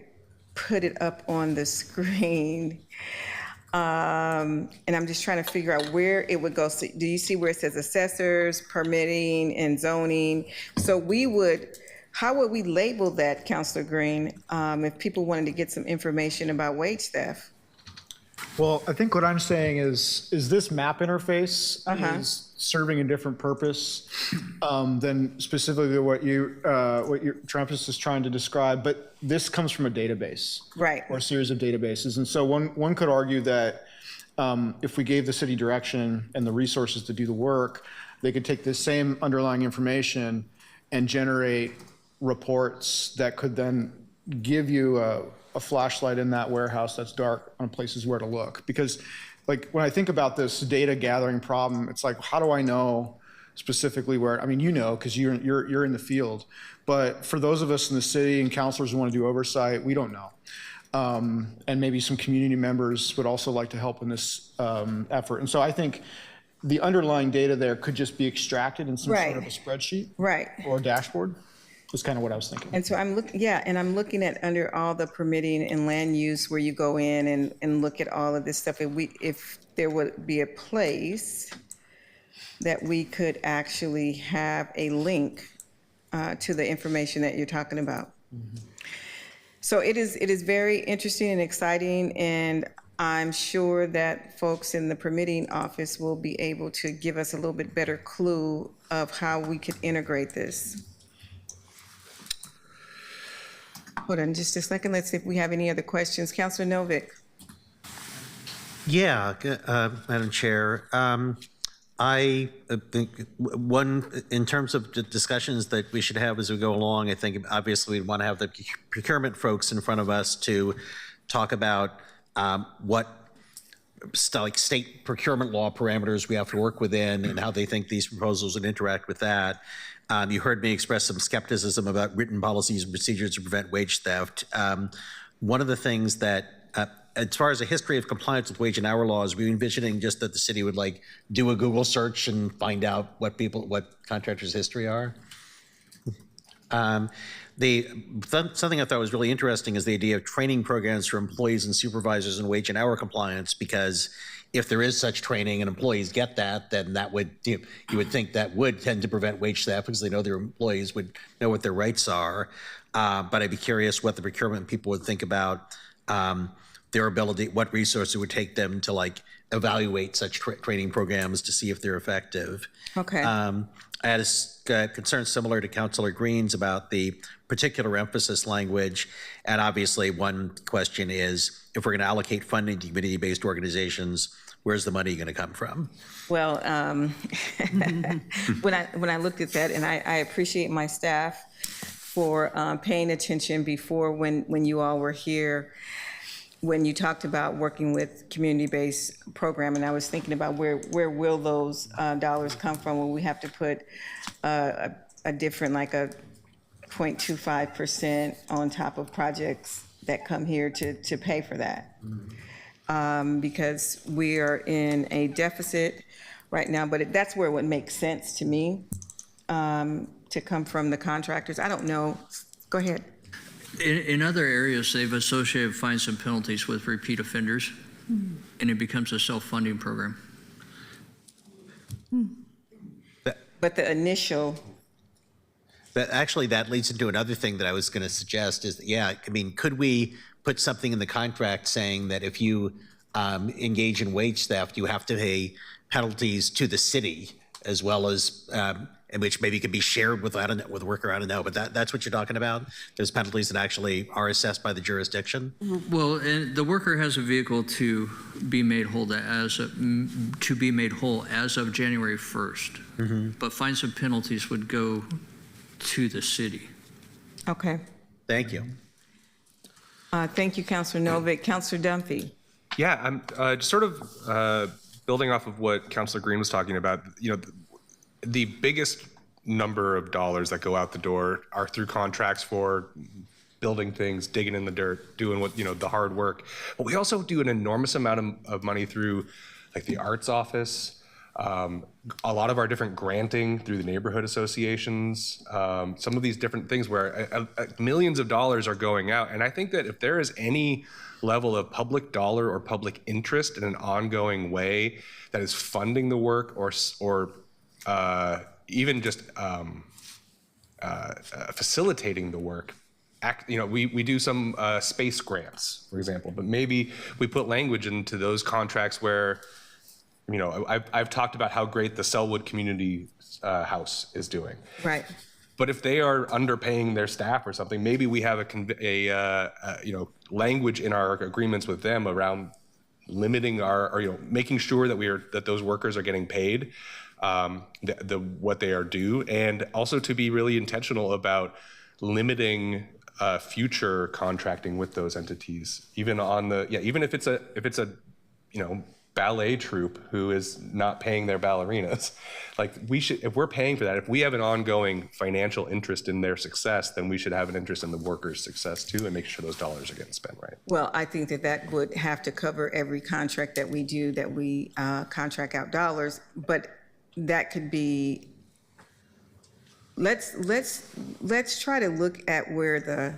put it up on the screen. And I'm just trying to figure out where it would go. So, do you see where it says assessors, permitting, and zoning? So how would we label that, Councilor Green, if people wanted to get some information about wage theft? Well, I think what I'm saying is this map interface is serving a different purpose than specifically what your Trampus is trying to describe. But this comes from a database, Right. or a series of databases, and so one could argue that if we gave the city direction and the resources to do the work, they could take this same underlying information and generate reports that could then give you a flashlight in that warehouse that's dark on places where to look. Because like when I think about this data gathering problem, it's like, how do I know specifically where, I mean, you know, because you're in the field, but for those of us in the city and counselors who want to do oversight, we don't know. And maybe some community members would also like to help in this effort. And so I think the underlying data there could just be extracted in some sort of a spreadsheet, Right. or a dashboard. That's kind of what I was thinking. And so I'm looking at under all the permitting and land use where you go in and look at all of this stuff. If there would be a place that we could actually have a link to the information that you're talking about. Mm-hmm. So it is very interesting and exciting, and I'm sure that folks in the permitting office will be able to give us a little bit better clue of how we could integrate this. Hold on just a second. Let's see if we have any other questions. Councilor Novick. Yeah, Madam Chair. I think in terms of the discussions that we should have as we go along, I think obviously we want to have the procurement folks in front of us to talk about what like state procurement law parameters we have to work within and how they think these proposals would interact with that. You heard me express some skepticism about written policies and procedures to prevent wage theft. One of the things that, as far as a history of compliance with wage and hour laws, we're envisioning just that the city would like do a Google search and find out what contractors' history are. Something I thought was really interesting is the idea of training programs for employees and supervisors in wage and hour compliance, because if there is such training and employees get that, then that would, you would think that would tend to prevent wage theft because they know their employees would know what their rights are. But I'd be curious what the procurement people would think about their ability, what resources it would take them to like evaluate such training programs to see if they're effective. Okay. I had a concern similar to Councilor Green's about the particular emphasis language. And obviously one question is, if we're going to allocate funding to community-based organizations, where's the money going to come from? Well, when I looked at that, and I appreciate my staff for paying attention before when you all were here, when you talked about working with community-based program, and I was thinking about where will those dollars come from? Will we have to put a different, like a 0.25% on top of projects that come here to pay for that. Because we are in a deficit right now, but that's where it would make sense to me, to come from the contractors. I don't know. Go ahead. In other areas, they've associated fines and penalties with repeat offenders, and it becomes a self-funding program. But the initial, Actually, that leads into another thing that I was going to suggest is, I mean, could we put something in the contract saying that if you engage in wage theft, you have to pay penalties to the city as well as, and which maybe could be shared with, I don't know, with a worker, I don't know, but that's what you're talking about? There's penalties that actually are assessed by the jurisdiction? Well, and the worker has a vehicle to be made whole as of January 1st. But fines and penalties would go to the city. okay. Thank you. Thank you, Councilor Novick. Councilor Dunphy. Yeah, I'm just sort of building off of what Councilor Green was talking about. You know, the biggest number of dollars that go out the door are through contracts for building things, digging in the dirt, doing what, you know, the hard work. But we also do an enormous amount of money through like the arts office, a lot of our different granting through the neighborhood associations, some of these different things where millions of dollars are going out. And I think that if there is any level of public dollar or public interest in an ongoing way that is funding the work or even just facilitating the work, you know, we do some space grants, for example, but maybe we put language into those contracts where, you know, I've talked about how great the Selwood Community House is doing. Right. But if they are underpaying their staff or something, maybe we have you know, language in our agreements with them around limiting or you know, making sure that those workers are getting paid what they are due, and also to be really intentional about limiting future contracting with those entities, even if it's a you know, ballet troupe who is not paying their ballerinas. Like, we should, if we're paying for that, if we have an ongoing financial interest in their success, then we should have an interest in the workers' success too, and make sure those dollars are getting spent right. Well, I think that would have to cover every contract that we do, that we contract out dollars, but that could be, let's try to look at where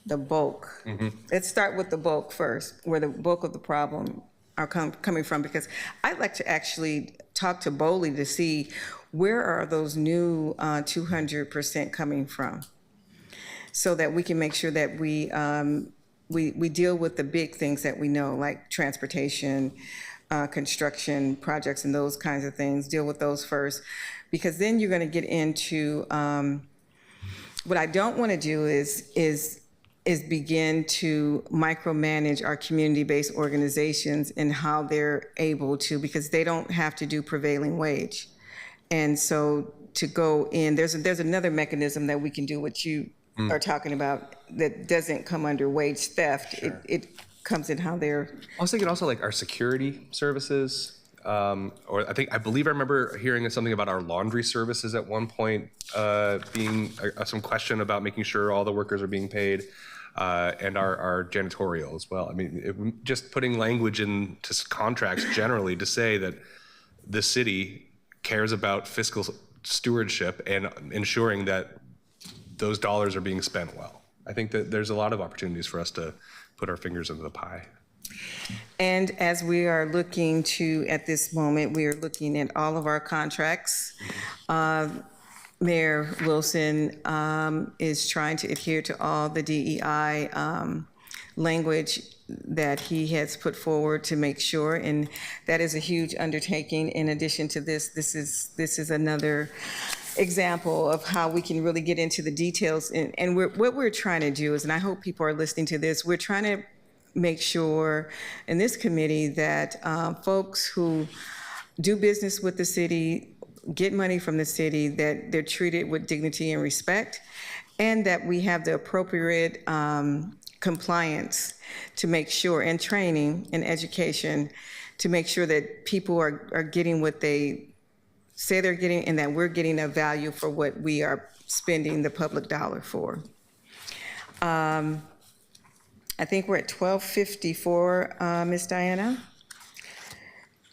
the bulk, let's start with the bulk first, where the bulk of the problem are coming from, because I'd like to actually talk to Boley to see where are those new 200% coming from, so that we can make sure that we deal with the big things that we know, like transportation, construction projects, and those kinds of things. Deal with those first, because then you're going to get into what I don't want to do is begin to micromanage our community-based organizations and how they're able to, because they don't have to do prevailing wage. And so to go in, there's another mechanism that we can do, what you are talking about, that doesn't come under wage theft. Sure. It comes in how they're. I was thinking also like our security services, or I believe I remember hearing something about our laundry services at one point, being some question about making sure all the workers are being paid. And our janitorial as well. I mean, just putting language into contracts generally to say that the city cares about fiscal stewardship and ensuring that those dollars are being spent well. I think that there's a lot of opportunities for us to put our fingers into the pie. And as we are looking to, at this moment, we are looking at all of our contracts. Mayor Wilson is trying to adhere to all the DEI language that he has put forward to make sure, and that is a huge undertaking. In addition to this, this is another example of how we can really get into the details. And what we're trying to do is, and I hope people are listening to this, we're trying to make sure in this committee that folks who do business with the city, get money from the city, that they're treated with dignity and respect, and that we have the appropriate compliance to make sure, and training and education to make sure that people are getting what they say they're getting, and that we're getting a value for what we are spending the public dollar for. I think we're at 12:54, Ms. Diana.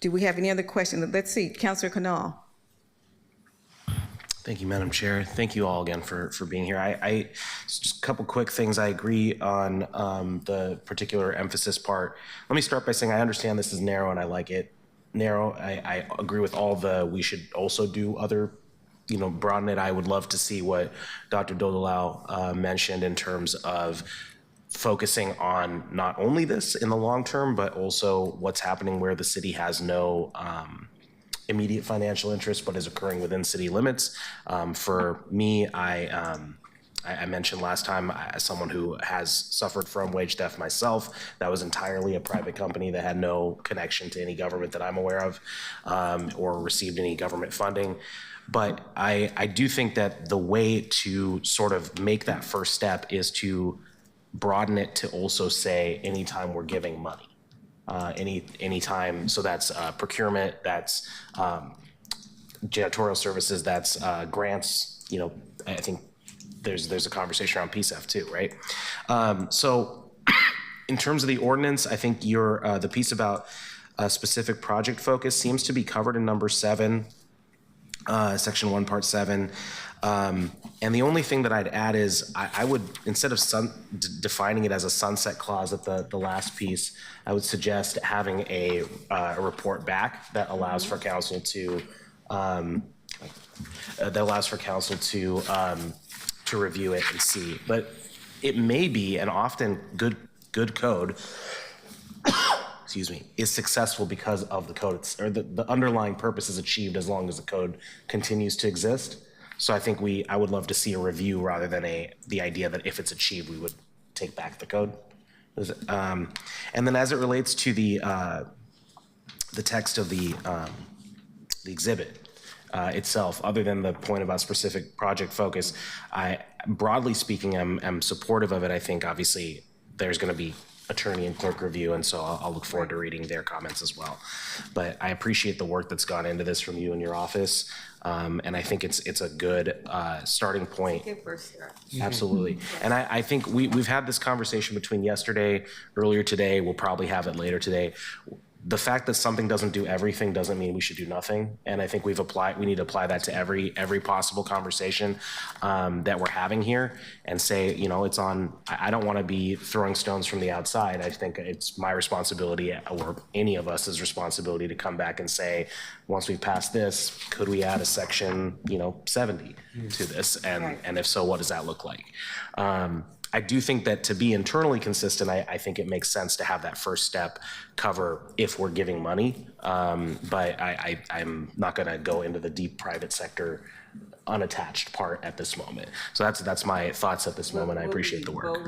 Do we have any other questions? Let's see, Councilor Canal. Thank you, Madam Chair. Thank you all again for being here. I just a couple quick things. I agree on the particular emphasis part. Let me start by saying I understand this is narrow and I like it narrow. I agree with all we should also do other, broaden it. I would love to see what Dr. Dodelau mentioned in terms of focusing on not only this in the long term, but also what's happening where the city has no immediate financial interest, but is occurring within city limits. For me, I mentioned last time, as someone who has suffered from wage theft myself, that was entirely a private company that had no connection to any government that I'm aware of, or received any government funding. But I do think that the way to sort of make that first step is to broaden it to also say anytime we're giving money. Anytime, so that's procurement, that's janitorial services, that's grants. I think there's a conversation around PSEF too, right? So in terms of the ordinance, I think the piece about specific project focus seems to be covered in number 7, section 1, part 7. And the only thing that I'd add is I would, instead of defining it as a sunset clause at the last piece, I would suggest having a report back that allows for council to review it and see. But it may be, and often good code, excuse me, is successful because of the code, or the underlying purpose is achieved as long as the code continues to exist. So I think I would love to see a review rather than the idea that if it's achieved, we would take back the code. And then as it relates to the text of the exhibit itself, other than the point about specific project focus, broadly speaking, I'm supportive of it. I think obviously there's going to be attorney and clerk review, and so I'll look forward to reading their comments as well. But I appreciate the work that's gone into this from you and your office, and I think it's a good starting point. Good first start. Absolutely. And I think we've had this conversation between yesterday, earlier today, we'll probably have it later today. The fact that something doesn't do everything doesn't mean we should do nothing. And I think we need to apply that to every possible conversation that we're having here, and say, it's on. I don't want to be throwing stones from the outside. I think it's my responsibility, or any of us' responsibility, to come back and say, once we've passed this, could we add a section, 70 to this? And if so, what does that look like? I do think that to be internally consistent, I think it makes sense to have that first step cover if we're giving money. But I'm not going to go into the deep private sector unattached part at this moment. So that's my thoughts at this moment. I appreciate the work.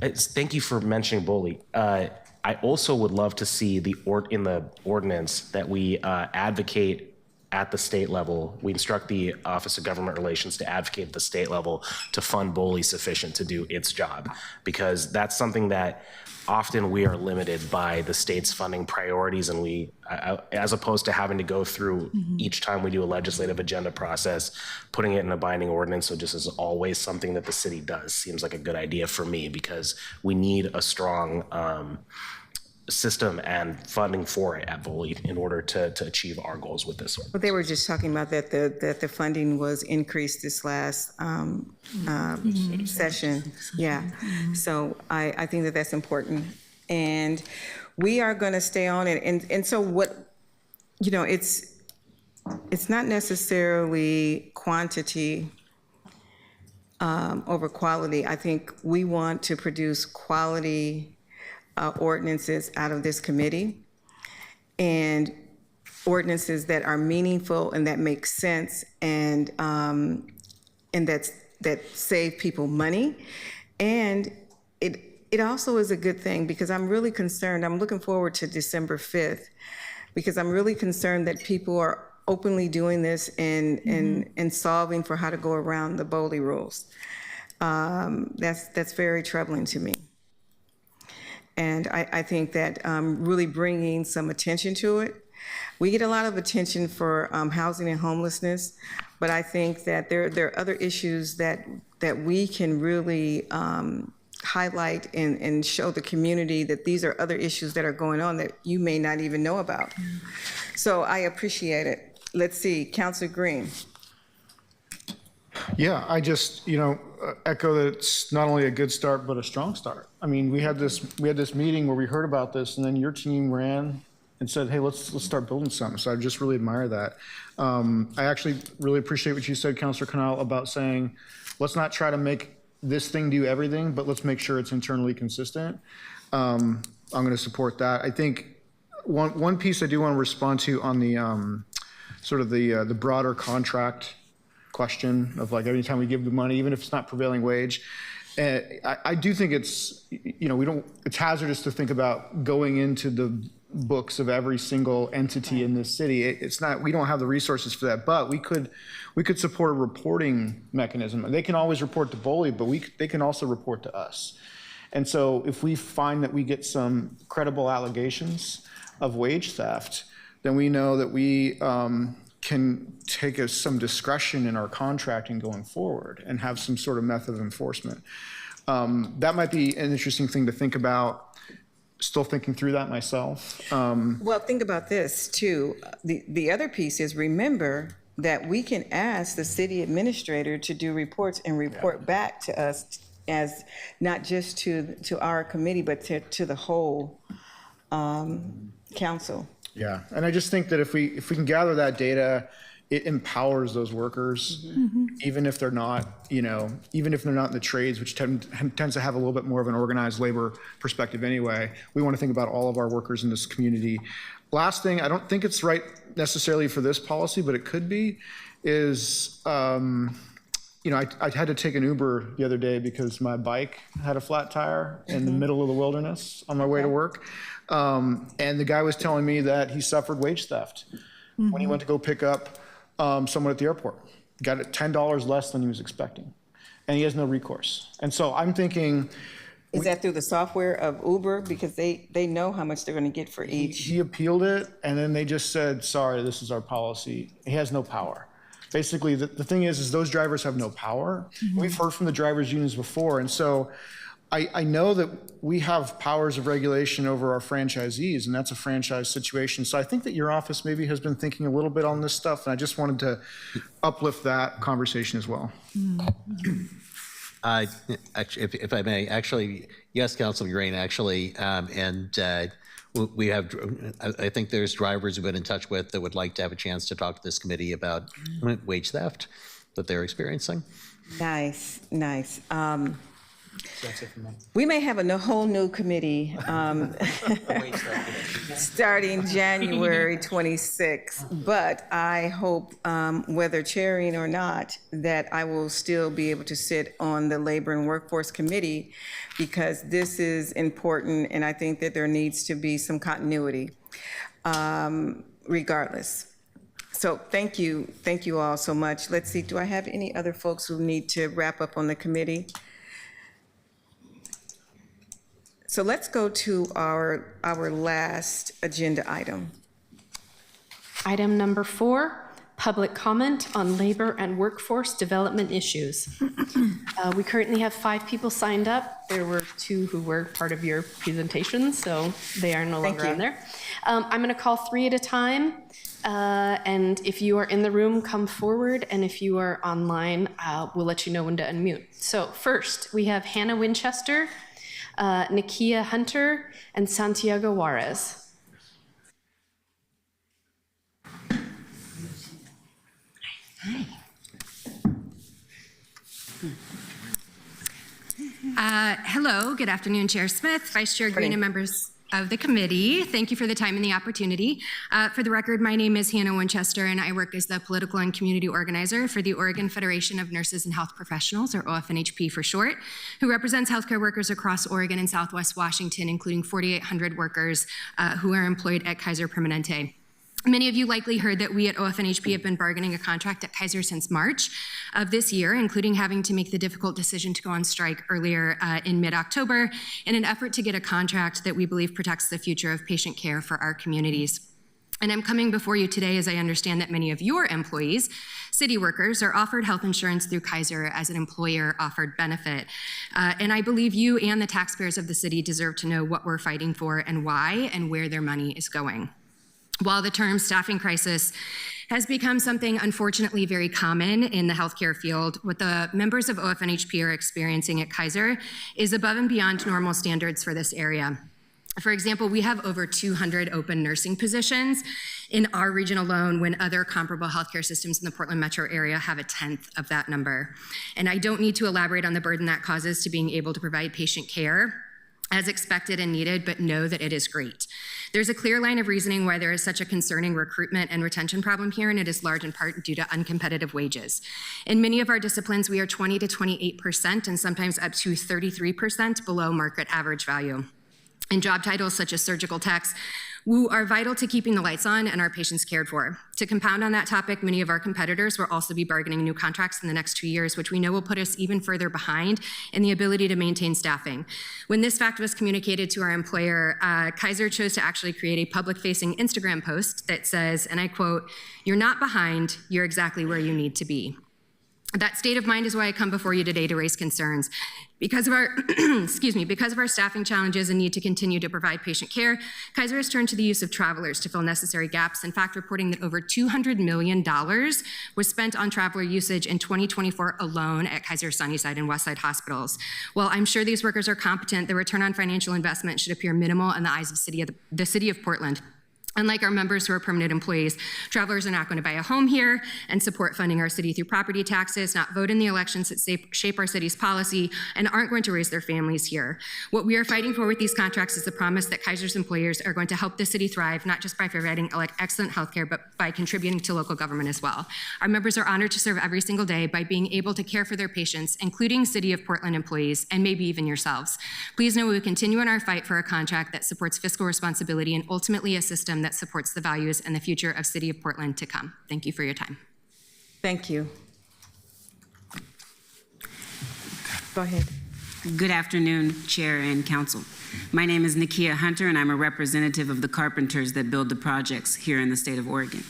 Thank you for mentioning BOLI. I also would love to see in the ordinance that we advocate at the state level. We instruct the Office of Government Relations to advocate at the state level to fund BOLI sufficient to do its job, because that's something that often we are limited by the state's funding priorities, and as opposed to having to go through each time we do a legislative agenda process, putting it in a binding ordinance, so just as always something that the city does, seems like a good idea for me, because we need a strong system and funding for it at BOLI in order to achieve our goals with this one. But they were just talking about that the funding was increased this last session. Yeah. So I think that that's important. And we are going to stay on it. And so what, it's not necessarily quantity over quality. I think we want to produce quality ordinances out of this committee, and ordinances that are meaningful and that make sense, and that save people money. And it also is a good thing, because I'm really concerned. I'm looking forward to December 5th, because I'm really concerned that people are openly doing this and solving for how to go around the BOLI rules. That's very troubling to me. And I think that really bringing some attention to it. We get a lot of attention for housing and homelessness, but I think that there are other issues that we can really highlight and show the community that these are other issues that are going on that you may not even know about. So I appreciate it. Let's see, Councilor Green. Yeah, I just, echo that it's not only a good start, but a strong start. I mean, we had this meeting where we heard about this, and then your team ran and said, hey, let's start building something. So I just really admire that. I actually really appreciate what you said, Councilor Canal, about saying, let's not try to make this thing do everything, but let's make sure it's internally consistent. I'm going to support that. I think one piece I do want to respond to on the sort of the broader contract question of like every time we give the money, even if it's not prevailing wage. I do think it's, it's hazardous to think about going into the books of every single entity in this city. It's not, we don't have the resources for that, but we could support a reporting mechanism. They can always report to BOLI, but they can also report to us. And so if we find that we get some credible allegations of wage theft, then we know that we can take some discretion in our contracting going forward and have some sort of method of enforcement. That might be an interesting thing to think about. Still thinking through that myself. Well, think about this too. The other piece is, remember that we can ask the city administrator to do reports and report back to us as not just to our committee, but to the whole council. Yeah, and I just think that if we can gather that data, it empowers those workers, even if they're not, even if they're not in the trades, which tends to have a little bit more of an organized labor perspective anyway. We want to think about all of our workers in this community. Last thing, I don't think it's right necessarily for this policy, but it could be, is, I had to take an Uber the other day because my bike had a flat tire in the middle of the wilderness on my way to work. And the guy was telling me that he suffered wage theft when he went to go pick up someone at the airport. Got it $10 less than he was expecting. And he has no recourse. And so I'm thinking... Is that through the software of Uber? Because they know how much they're going to get for each. He appealed it, and then they just said, sorry, this is our policy. He has no power. Basically, the thing is those drivers have no power. We've heard from the drivers' unions before, and so I know that we have powers of regulation over our franchisees, and that's a franchise situation. So I think that your office maybe has been thinking a little bit on this stuff, and I just wanted to uplift that conversation as well. Actually, if I may, actually, yes, Councilor Green, actually, we have, I think there's drivers we've been in touch with that would like to have a chance to talk to this committee about wage theft that they're experiencing. Nice. We may have a whole new committee starting January 26th, but I hope, whether chairing or not, that I will still be able to sit on the Labor and Workforce Committee, because this is important, and I think that there needs to be some continuity regardless. So thank you all so much. Let's see, do I have any other folks who need to wrap up on the committee? So let's go to our last agenda item. Item number 4, public comment on labor and workforce development issues. We currently have 5 people signed up. There were 2 who were part of your presentation, so they are no longer on there. I'm going to call 3 at a time. And if you are in the room, come forward. And if you are online, we'll let you know when to unmute. So first, we have Hannah Winchester, Nakia Hunter, and Santiago Juarez. Hi. Hello, good afternoon, Chair Smith, Vice Chair Green, and members of the committee. Thank you for the time and the opportunity. For the record, my name is Hannah Winchester, and I work as the political and community organizer for the Oregon Federation of Nurses and Health Professionals, or OFNHP for short, who represents healthcare workers across Oregon and Southwest Washington, including 4,800 workers who are employed at Kaiser Permanente. Many of you likely heard that we at OFNHP have been bargaining a contract at Kaiser since March of this year, including having to make the difficult decision to go on strike earlier in mid-October in an effort to get a contract that we believe protects the future of patient care for our communities. And I'm coming before you today as I understand that many of your employees, city workers, are offered health insurance through Kaiser as an employer-offered benefit. And I believe you and the taxpayers of the city deserve to know what we're fighting for and why and where their money is going. While the term staffing crisis has become something unfortunately very common in the healthcare field, what the members of OFNHP are experiencing at Kaiser is above and beyond normal standards for this area. For example, we have over 200 open nursing positions in our region alone when other comparable healthcare systems in the Portland metro area have a 10th of that number. And I don't need to elaborate on the burden that causes to being able to provide patient care as expected and needed, but know that it is great. There's a clear line of reasoning why there is such a concerning recruitment and retention problem here, and it is large in part due to uncompetitive wages. In many of our disciplines, we are 20 to 28% and sometimes up to 33% below market average value. In job titles such as surgical techs, who are vital to keeping the lights on and our patients cared for. To compound on that topic, many of our competitors will also be bargaining new contracts in the next 2 years, which we know will put us even further behind in the ability to maintain staffing. When this fact was communicated to our employer, Kaiser chose to actually create a public-facing Instagram post that says, and I quote, "You're not behind, you're exactly where you need to be." That state of mind is why I come before you today to raise concerns. Because of our, because of our staffing challenges and need to continue to provide patient care, Kaiser has turned to the use of travelers to fill necessary gaps. In fact, reporting that over $200 million was spent on traveler usage in 2024 alone at Kaiser Sunnyside and Westside hospitals. While I'm sure these workers are competent, the return on financial investment should appear minimal in the eyes of the city of Portland. Unlike our members who are permanent employees, travelers are not going to buy a home here and support funding our city through property taxes, not vote in the elections that shape our city's policy, and aren't going to raise their families here. What we are fighting for with these contracts is the promise that Kaiser's employers are going to help the city thrive, not just by providing excellent healthcare, but by contributing to local government as well. Our members are honored to serve every single day by being able to care for their patients, including City of Portland employees, and maybe even yourselves. Please know we will continue in our fight for a contract that supports fiscal responsibility and ultimately a system that supports the values and the future of City of Portland to come. Thank you for your time. Thank you. Go ahead. Good afternoon, Chair and Council. My name is Nakia Hunter, and I'm a representative of the carpenters that build the projects here in the state of Oregon.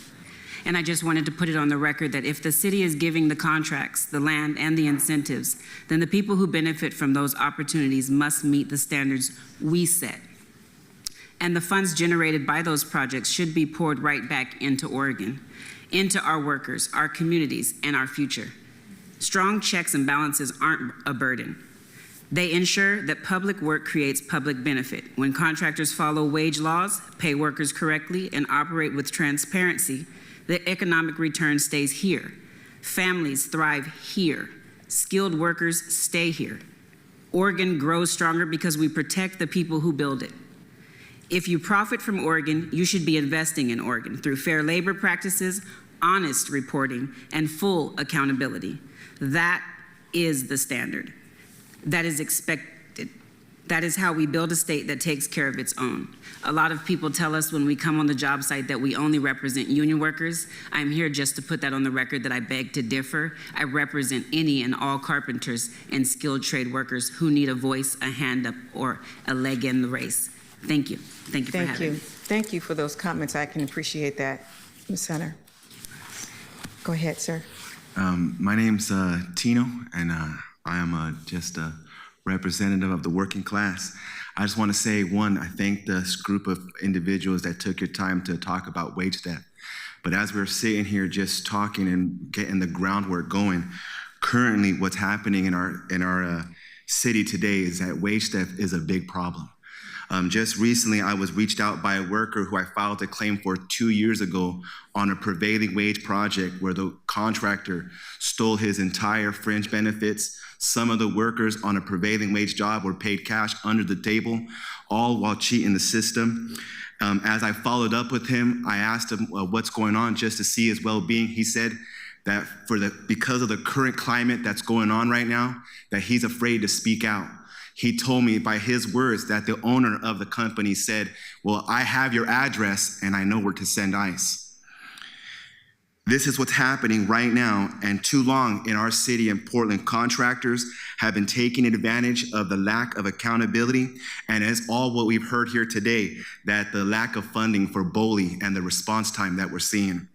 And I just wanted to put it on the record that if the city is giving the contracts, the land, and the incentives, then the people who benefit from those opportunities must meet the standards we set. And the funds generated by those projects should be poured right back into Oregon, into our workers, our communities, and our future. Strong checks and balances aren't a burden. They ensure that public work creates public benefit. When contractors follow wage laws, pay workers correctly, and operate with transparency, the economic return stays here. Families thrive here. Skilled workers stay here. Oregon grows stronger because we protect the people who build it. If you profit from Oregon, you should be investing in Oregon through fair labor practices, honest reporting, and full accountability. That is the standard. That is expected. That is how we build a state that takes care of its own. A lot of people tell us when we come on the job site that we only represent union workers. I'm here just to put that on the record that I beg to differ. I represent any and all carpenters and skilled trade workers who need a voice, a hand up, or a leg in the race. Thank you. Thank you for having me. Thank you for those comments. I can appreciate that. Ms. Hunter. Go ahead, sir. My name's Tino, and I am just a representative of the working class. I just want to say, one, I thank this group of individuals that took your time to talk about wage theft. But as we're sitting here just talking and getting the groundwork going, currently what's happening in our city today is that wage theft is a big problem. Just recently, I was reached out by a worker who I filed a claim for 2 years ago on a prevailing wage project where the contractor stole his entire fringe benefits. Some of the workers on a prevailing wage job were paid cash under the table, all while cheating the system. As I followed up with him, I asked him what's going on just to see his well-being. He said that because of the current climate that's going on right now, that he's afraid to speak out. He told me by his words that the owner of the company said, well, I have your address and I know where to send ICE. This is what's happening right now, and too long in our city and Portland, contractors have been taking advantage of the lack of accountability, and as all what we've heard here today, that the lack of funding for BOLI and the response time that we're seeing.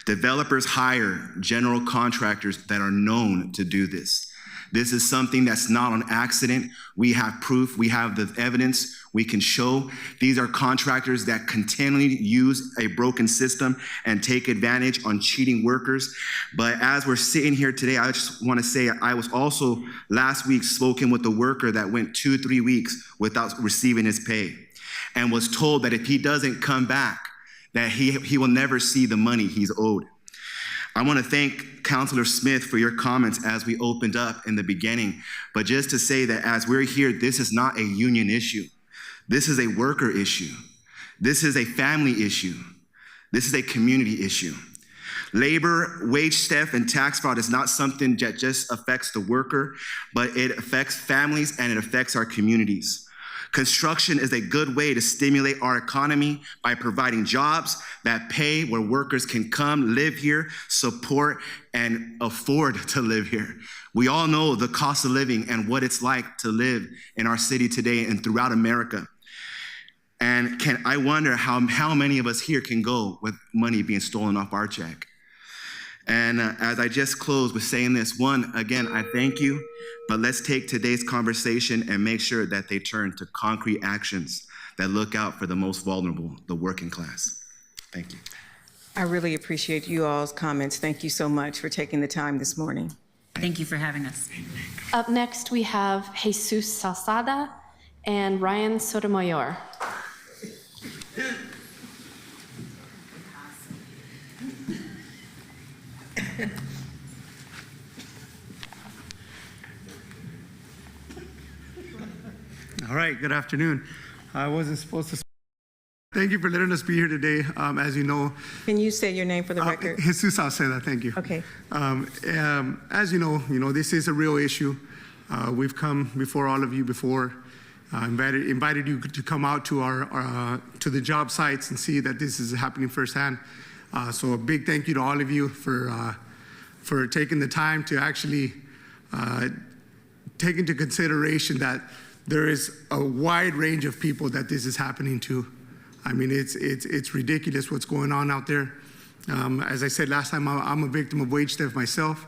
Developers hire general contractors that are known to do this. This is something that's not on accident. We have proof, we have the evidence, we can show. These are contractors that continually use a broken system and take advantage on cheating workers. But as we're sitting here today, I just want to say I was also last week spoken with a worker that went 2-3 weeks without receiving his pay and was told that if he doesn't come back, that he will never see the money he's owed. I want to thank Councilor Smith for your comments as we opened up in the beginning. But just to say that as we're here, this is not a union issue. This is a worker issue. This is a family issue. This is a community issue. Labor, wage theft, and tax fraud is not something that just affects the worker, but it affects families and it affects our communities. Construction is a good way to stimulate our economy by providing jobs that pay where workers can come, live here, support, and afford to live here. We all know the cost of living and what it's like to live in our city today and throughout America. And I wonder how many of us here can go with money being stolen off our check. And as I just close with saying this, one, again, I thank you, but let's take today's conversation and make sure that they turn to concrete actions that look out for the most vulnerable, the working class. Thank you. I really appreciate you all's comments. Thank you so much for taking the time this morning. Thank you for having us. Up next, we have Jesus Salsada and Ryan Sotomayor. All right, good afternoon. I wasn't supposed to. Thank you for letting us be here today. As you know, Can you say your name for the record? Jesus Salceda, thank you. Okay. As you know, this is a real issue. We've come before all of you before, invited you to come out to our to the job sites and see that this is happening firsthand. So a big thank you to all of you for taking the time to actually take into consideration that there is a wide range of people that this is happening to. I mean, it's ridiculous what's going on out there. As I said last time, I'm a victim of wage theft myself.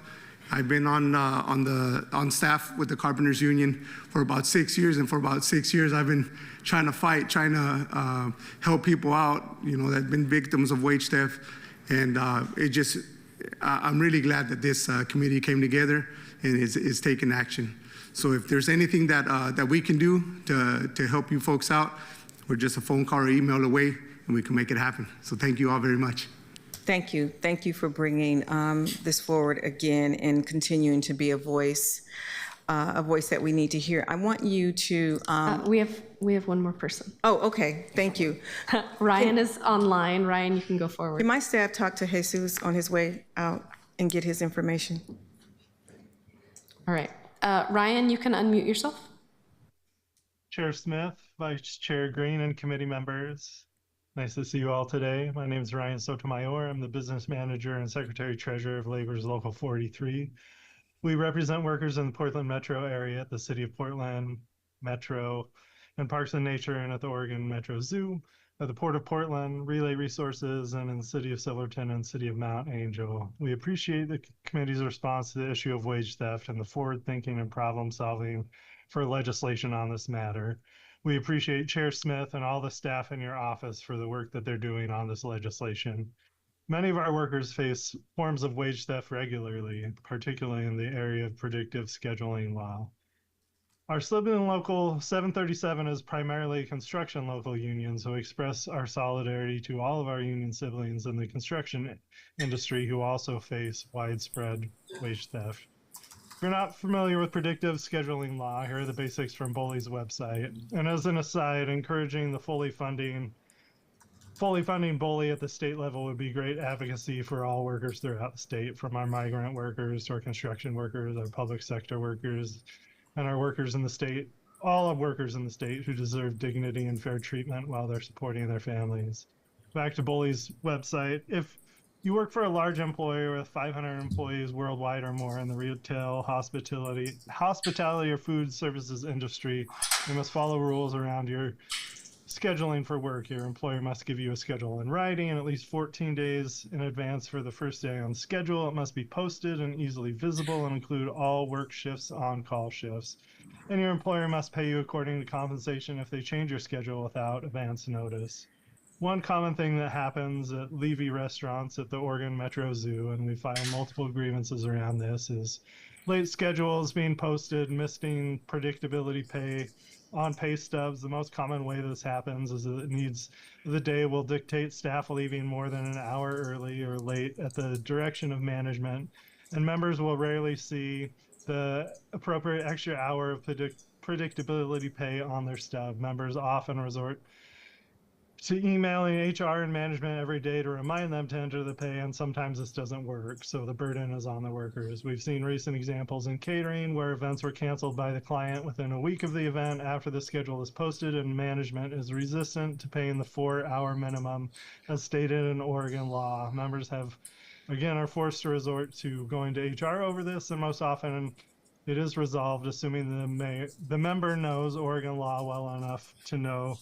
I've been on staff with the Carpenters Union for about 6 years, and for about 6 years, I've been trying to help people out, that have been victims of wage theft. And I'm really glad that this committee came together and is taking action. So if there's anything that we can do to help you folks out, we're just a phone call or email away, and we can make it happen. So thank you all very much. Thank you. Thank you for bringing this forward again and continuing to be a voice that we need to hear. I want you to. We have one more person. Oh, okay. Thank you. Ryan is online. Ryan, you can go forward. Can my staff talk to Jesus on his way out and get his information? All right. Ryan, you can unmute yourself. Chair Smith, Vice Chair Green, and committee members. Nice to see you all today. My name is Ryan Sotomayor. I'm the business manager and secretary treasurer of Labor's Local 43. We represent workers in the Portland metro area at the City of Portland Metro and Parks and Nature, and at the Oregon Metro Zoo, at the Port of Portland, Relay Resources, and in the City of Silverton and City of Mount Angel. We appreciate the committee's response to the issue of wage theft and the forward thinking and problem solving for legislation on this matter. We appreciate Chair Smith and all the staff in your office for the work that they're doing on this legislation. Many of our workers face forms of wage theft regularly, particularly in the area of predictive scheduling law. Our Slibbin Local 737 is primarily a construction local union, so we express our solidarity to all of our union siblings in the construction industry who also face widespread wage theft. If you're not familiar with predictive scheduling law, here are the basics from BOLI's website. And as an aside, encouraging the fully funding BOLI at the state level would be great advocacy for all workers throughout the state, from our migrant workers to our construction workers, our public sector workers, and our workers in the state, all of workers in the state who deserve dignity and fair treatment while they're supporting their families. Back to BOLI's website, if you work for a large employer with 500 employees worldwide or more in the retail, hospitality, or food services industry, you must follow rules around your scheduling for work. Your employer must give you a schedule in writing and at least 14 days in advance for the first day on schedule. It must be posted and easily visible and include all work shifts, on-call shifts. And your employer must pay you according to compensation if they change your schedule without advance notice. One common thing that happens at Levy restaurants at the Oregon Metro Zoo, and we filed multiple grievances around this, is late schedules being posted, missing predictability pay on pay stubs. The most common way this happens is that the day will dictate staff leaving more than an hour early or late at the direction of management, and members will rarely see the appropriate extra hour of predictability pay on their stub. Members often resort to emailing HR and management every day to remind them to enter the pay, and sometimes this doesn't work, so the burden is on the workers. We've seen recent examples in catering where events were canceled by the client within a week of the event after the schedule is posted, and management is resistant to paying the 4-hour minimum as stated in Oregon law. Members are forced to resort to going to HR over this, and most often it is resolved assuming the member knows Oregon law well enough to know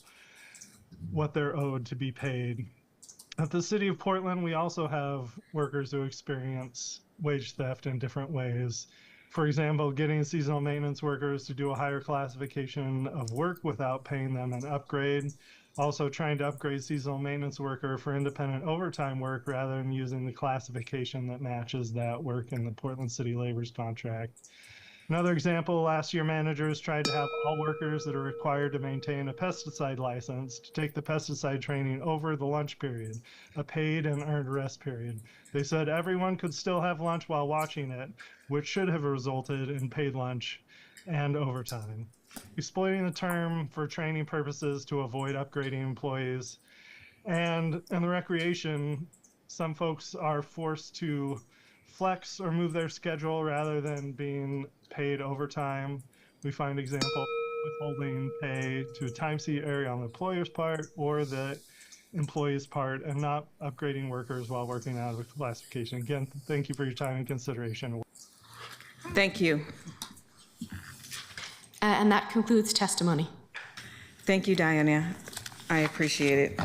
what they're owed to be paid. At the City of Portland, we also have workers who experience wage theft in different ways. For example, getting seasonal maintenance workers to do a higher classification of work without paying them an upgrade. Also trying to upgrade seasonal maintenance worker for independent overtime work rather than using the classification that matches that work in the Portland City Labor's contract. Another example, last year managers tried to have all workers that are required to maintain a pesticide license to take the pesticide training over the lunch period, a paid and earned rest period. They said everyone could still have lunch while watching it, which should have resulted in paid lunch and overtime. Exploiting the term for training purposes to avoid upgrading employees. And in the recreation, some folks are forced to flex or move their schedule rather than being paid overtime. We find examples withholding pay to a time seat area on the employer's part or the employee's part, and not upgrading workers while working out of a classification. Again, thank you for your time and consideration. Thank you. And that concludes testimony. Thank you, Diana. I appreciate it.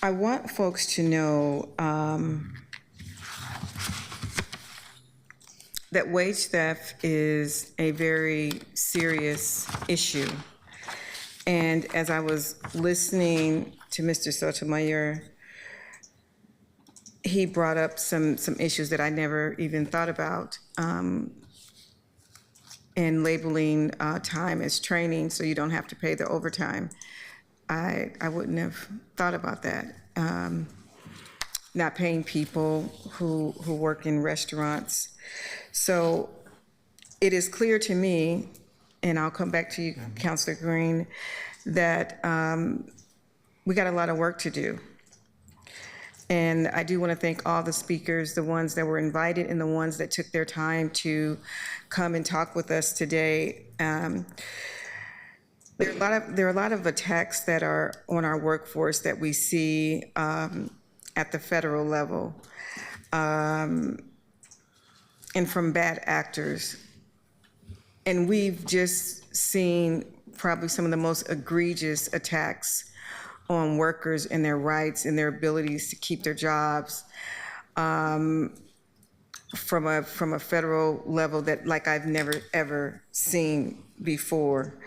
I want folks to know that wage theft is a very serious issue. And as I was listening to Mr. Sotomayor, he brought up some issues that I never even thought about, in labeling time as training so you don't have to pay the overtime. I wouldn't have thought about that. Not paying people who work in restaurants. So it is clear to me, and I'll come back to you, Councilor Green, that we got a lot of work to do. And I do want to thank all the speakers, the ones that were invited and the ones that took their time to come and talk with us today. There are a lot of attacks that are on our workforce that we see at the federal level, and from bad actors. And we've just seen probably some of the most egregious attacks on workers and their rights and their abilities to keep their jobs from a federal level that like I've never ever seen before.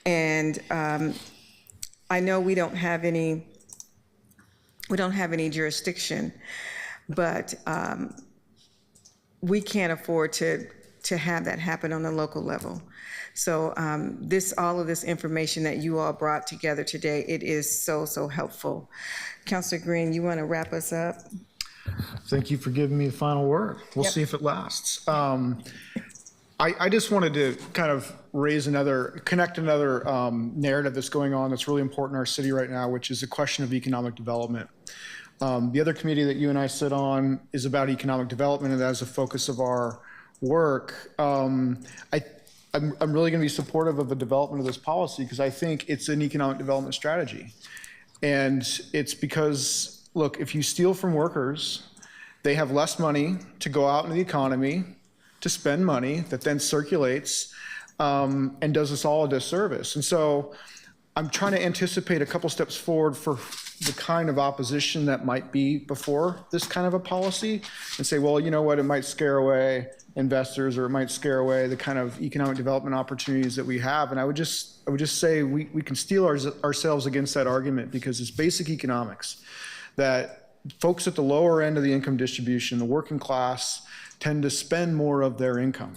And I know we don't have any jurisdiction, but we can't afford to have that happen on a local level. So all of this information that you all brought together today, it is so helpful. Councilor Green, you want to wrap us up? Thank you for giving me the final word. We'll see if it lasts. I just wanted to kind of connect another narrative that's going on that's really important in our city right now, which is the question of economic development. The other committee that you and I sit on is about economic development, and that is the focus of our work. I'm really going to be supportive of the development of this policy because I think it's an economic development strategy. And it's because, look, if you steal from workers, they have less money to go out into the economy to spend money that then circulates and does us all a disservice. And so I'm trying to anticipate a couple steps forward for the kind of opposition that might be before this kind of a policy and say, well, you know what, it might scare away investors or it might scare away the kind of economic development opportunities that we have. And I would just say we can steel ourselves against that argument because it's basic economics that folks at the lower end of the income distribution, the working class, tend to spend more of their income,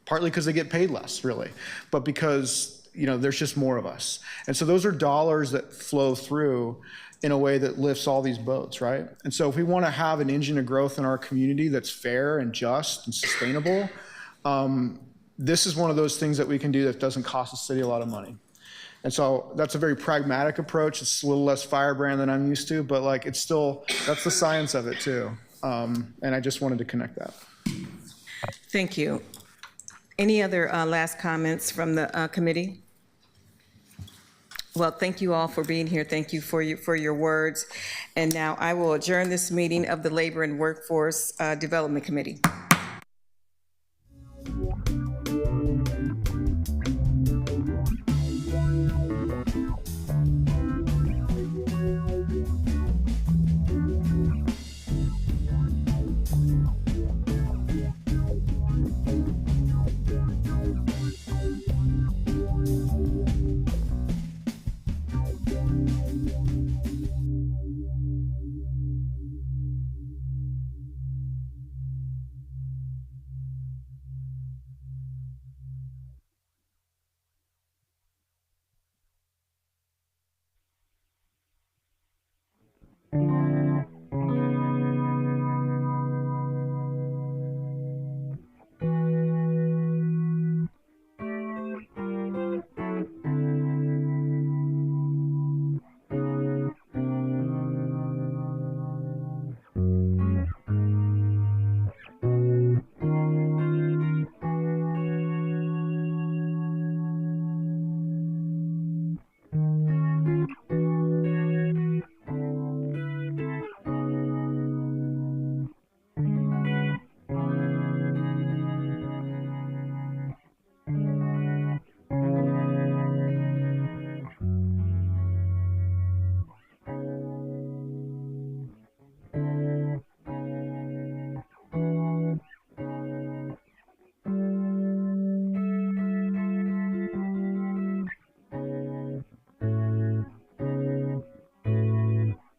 partly because they get paid less, really, but because there's just more of us. And so those are dollars that flow through in a way that lifts all these boats, right? And so if we want to have an engine of growth in our community that's fair and just and sustainable, this is one of those things that we can do that doesn't cost the city a lot of money. And so that's a very pragmatic approach. It's a little less firebrand than I'm used to, but it's still, that's the science of it too. And I just wanted to connect that. Thank you. Any other last comments from the committee? Well, thank you all for being here. Thank you for your words. And now I will adjourn this meeting of the Labor and Workforce Development Committee.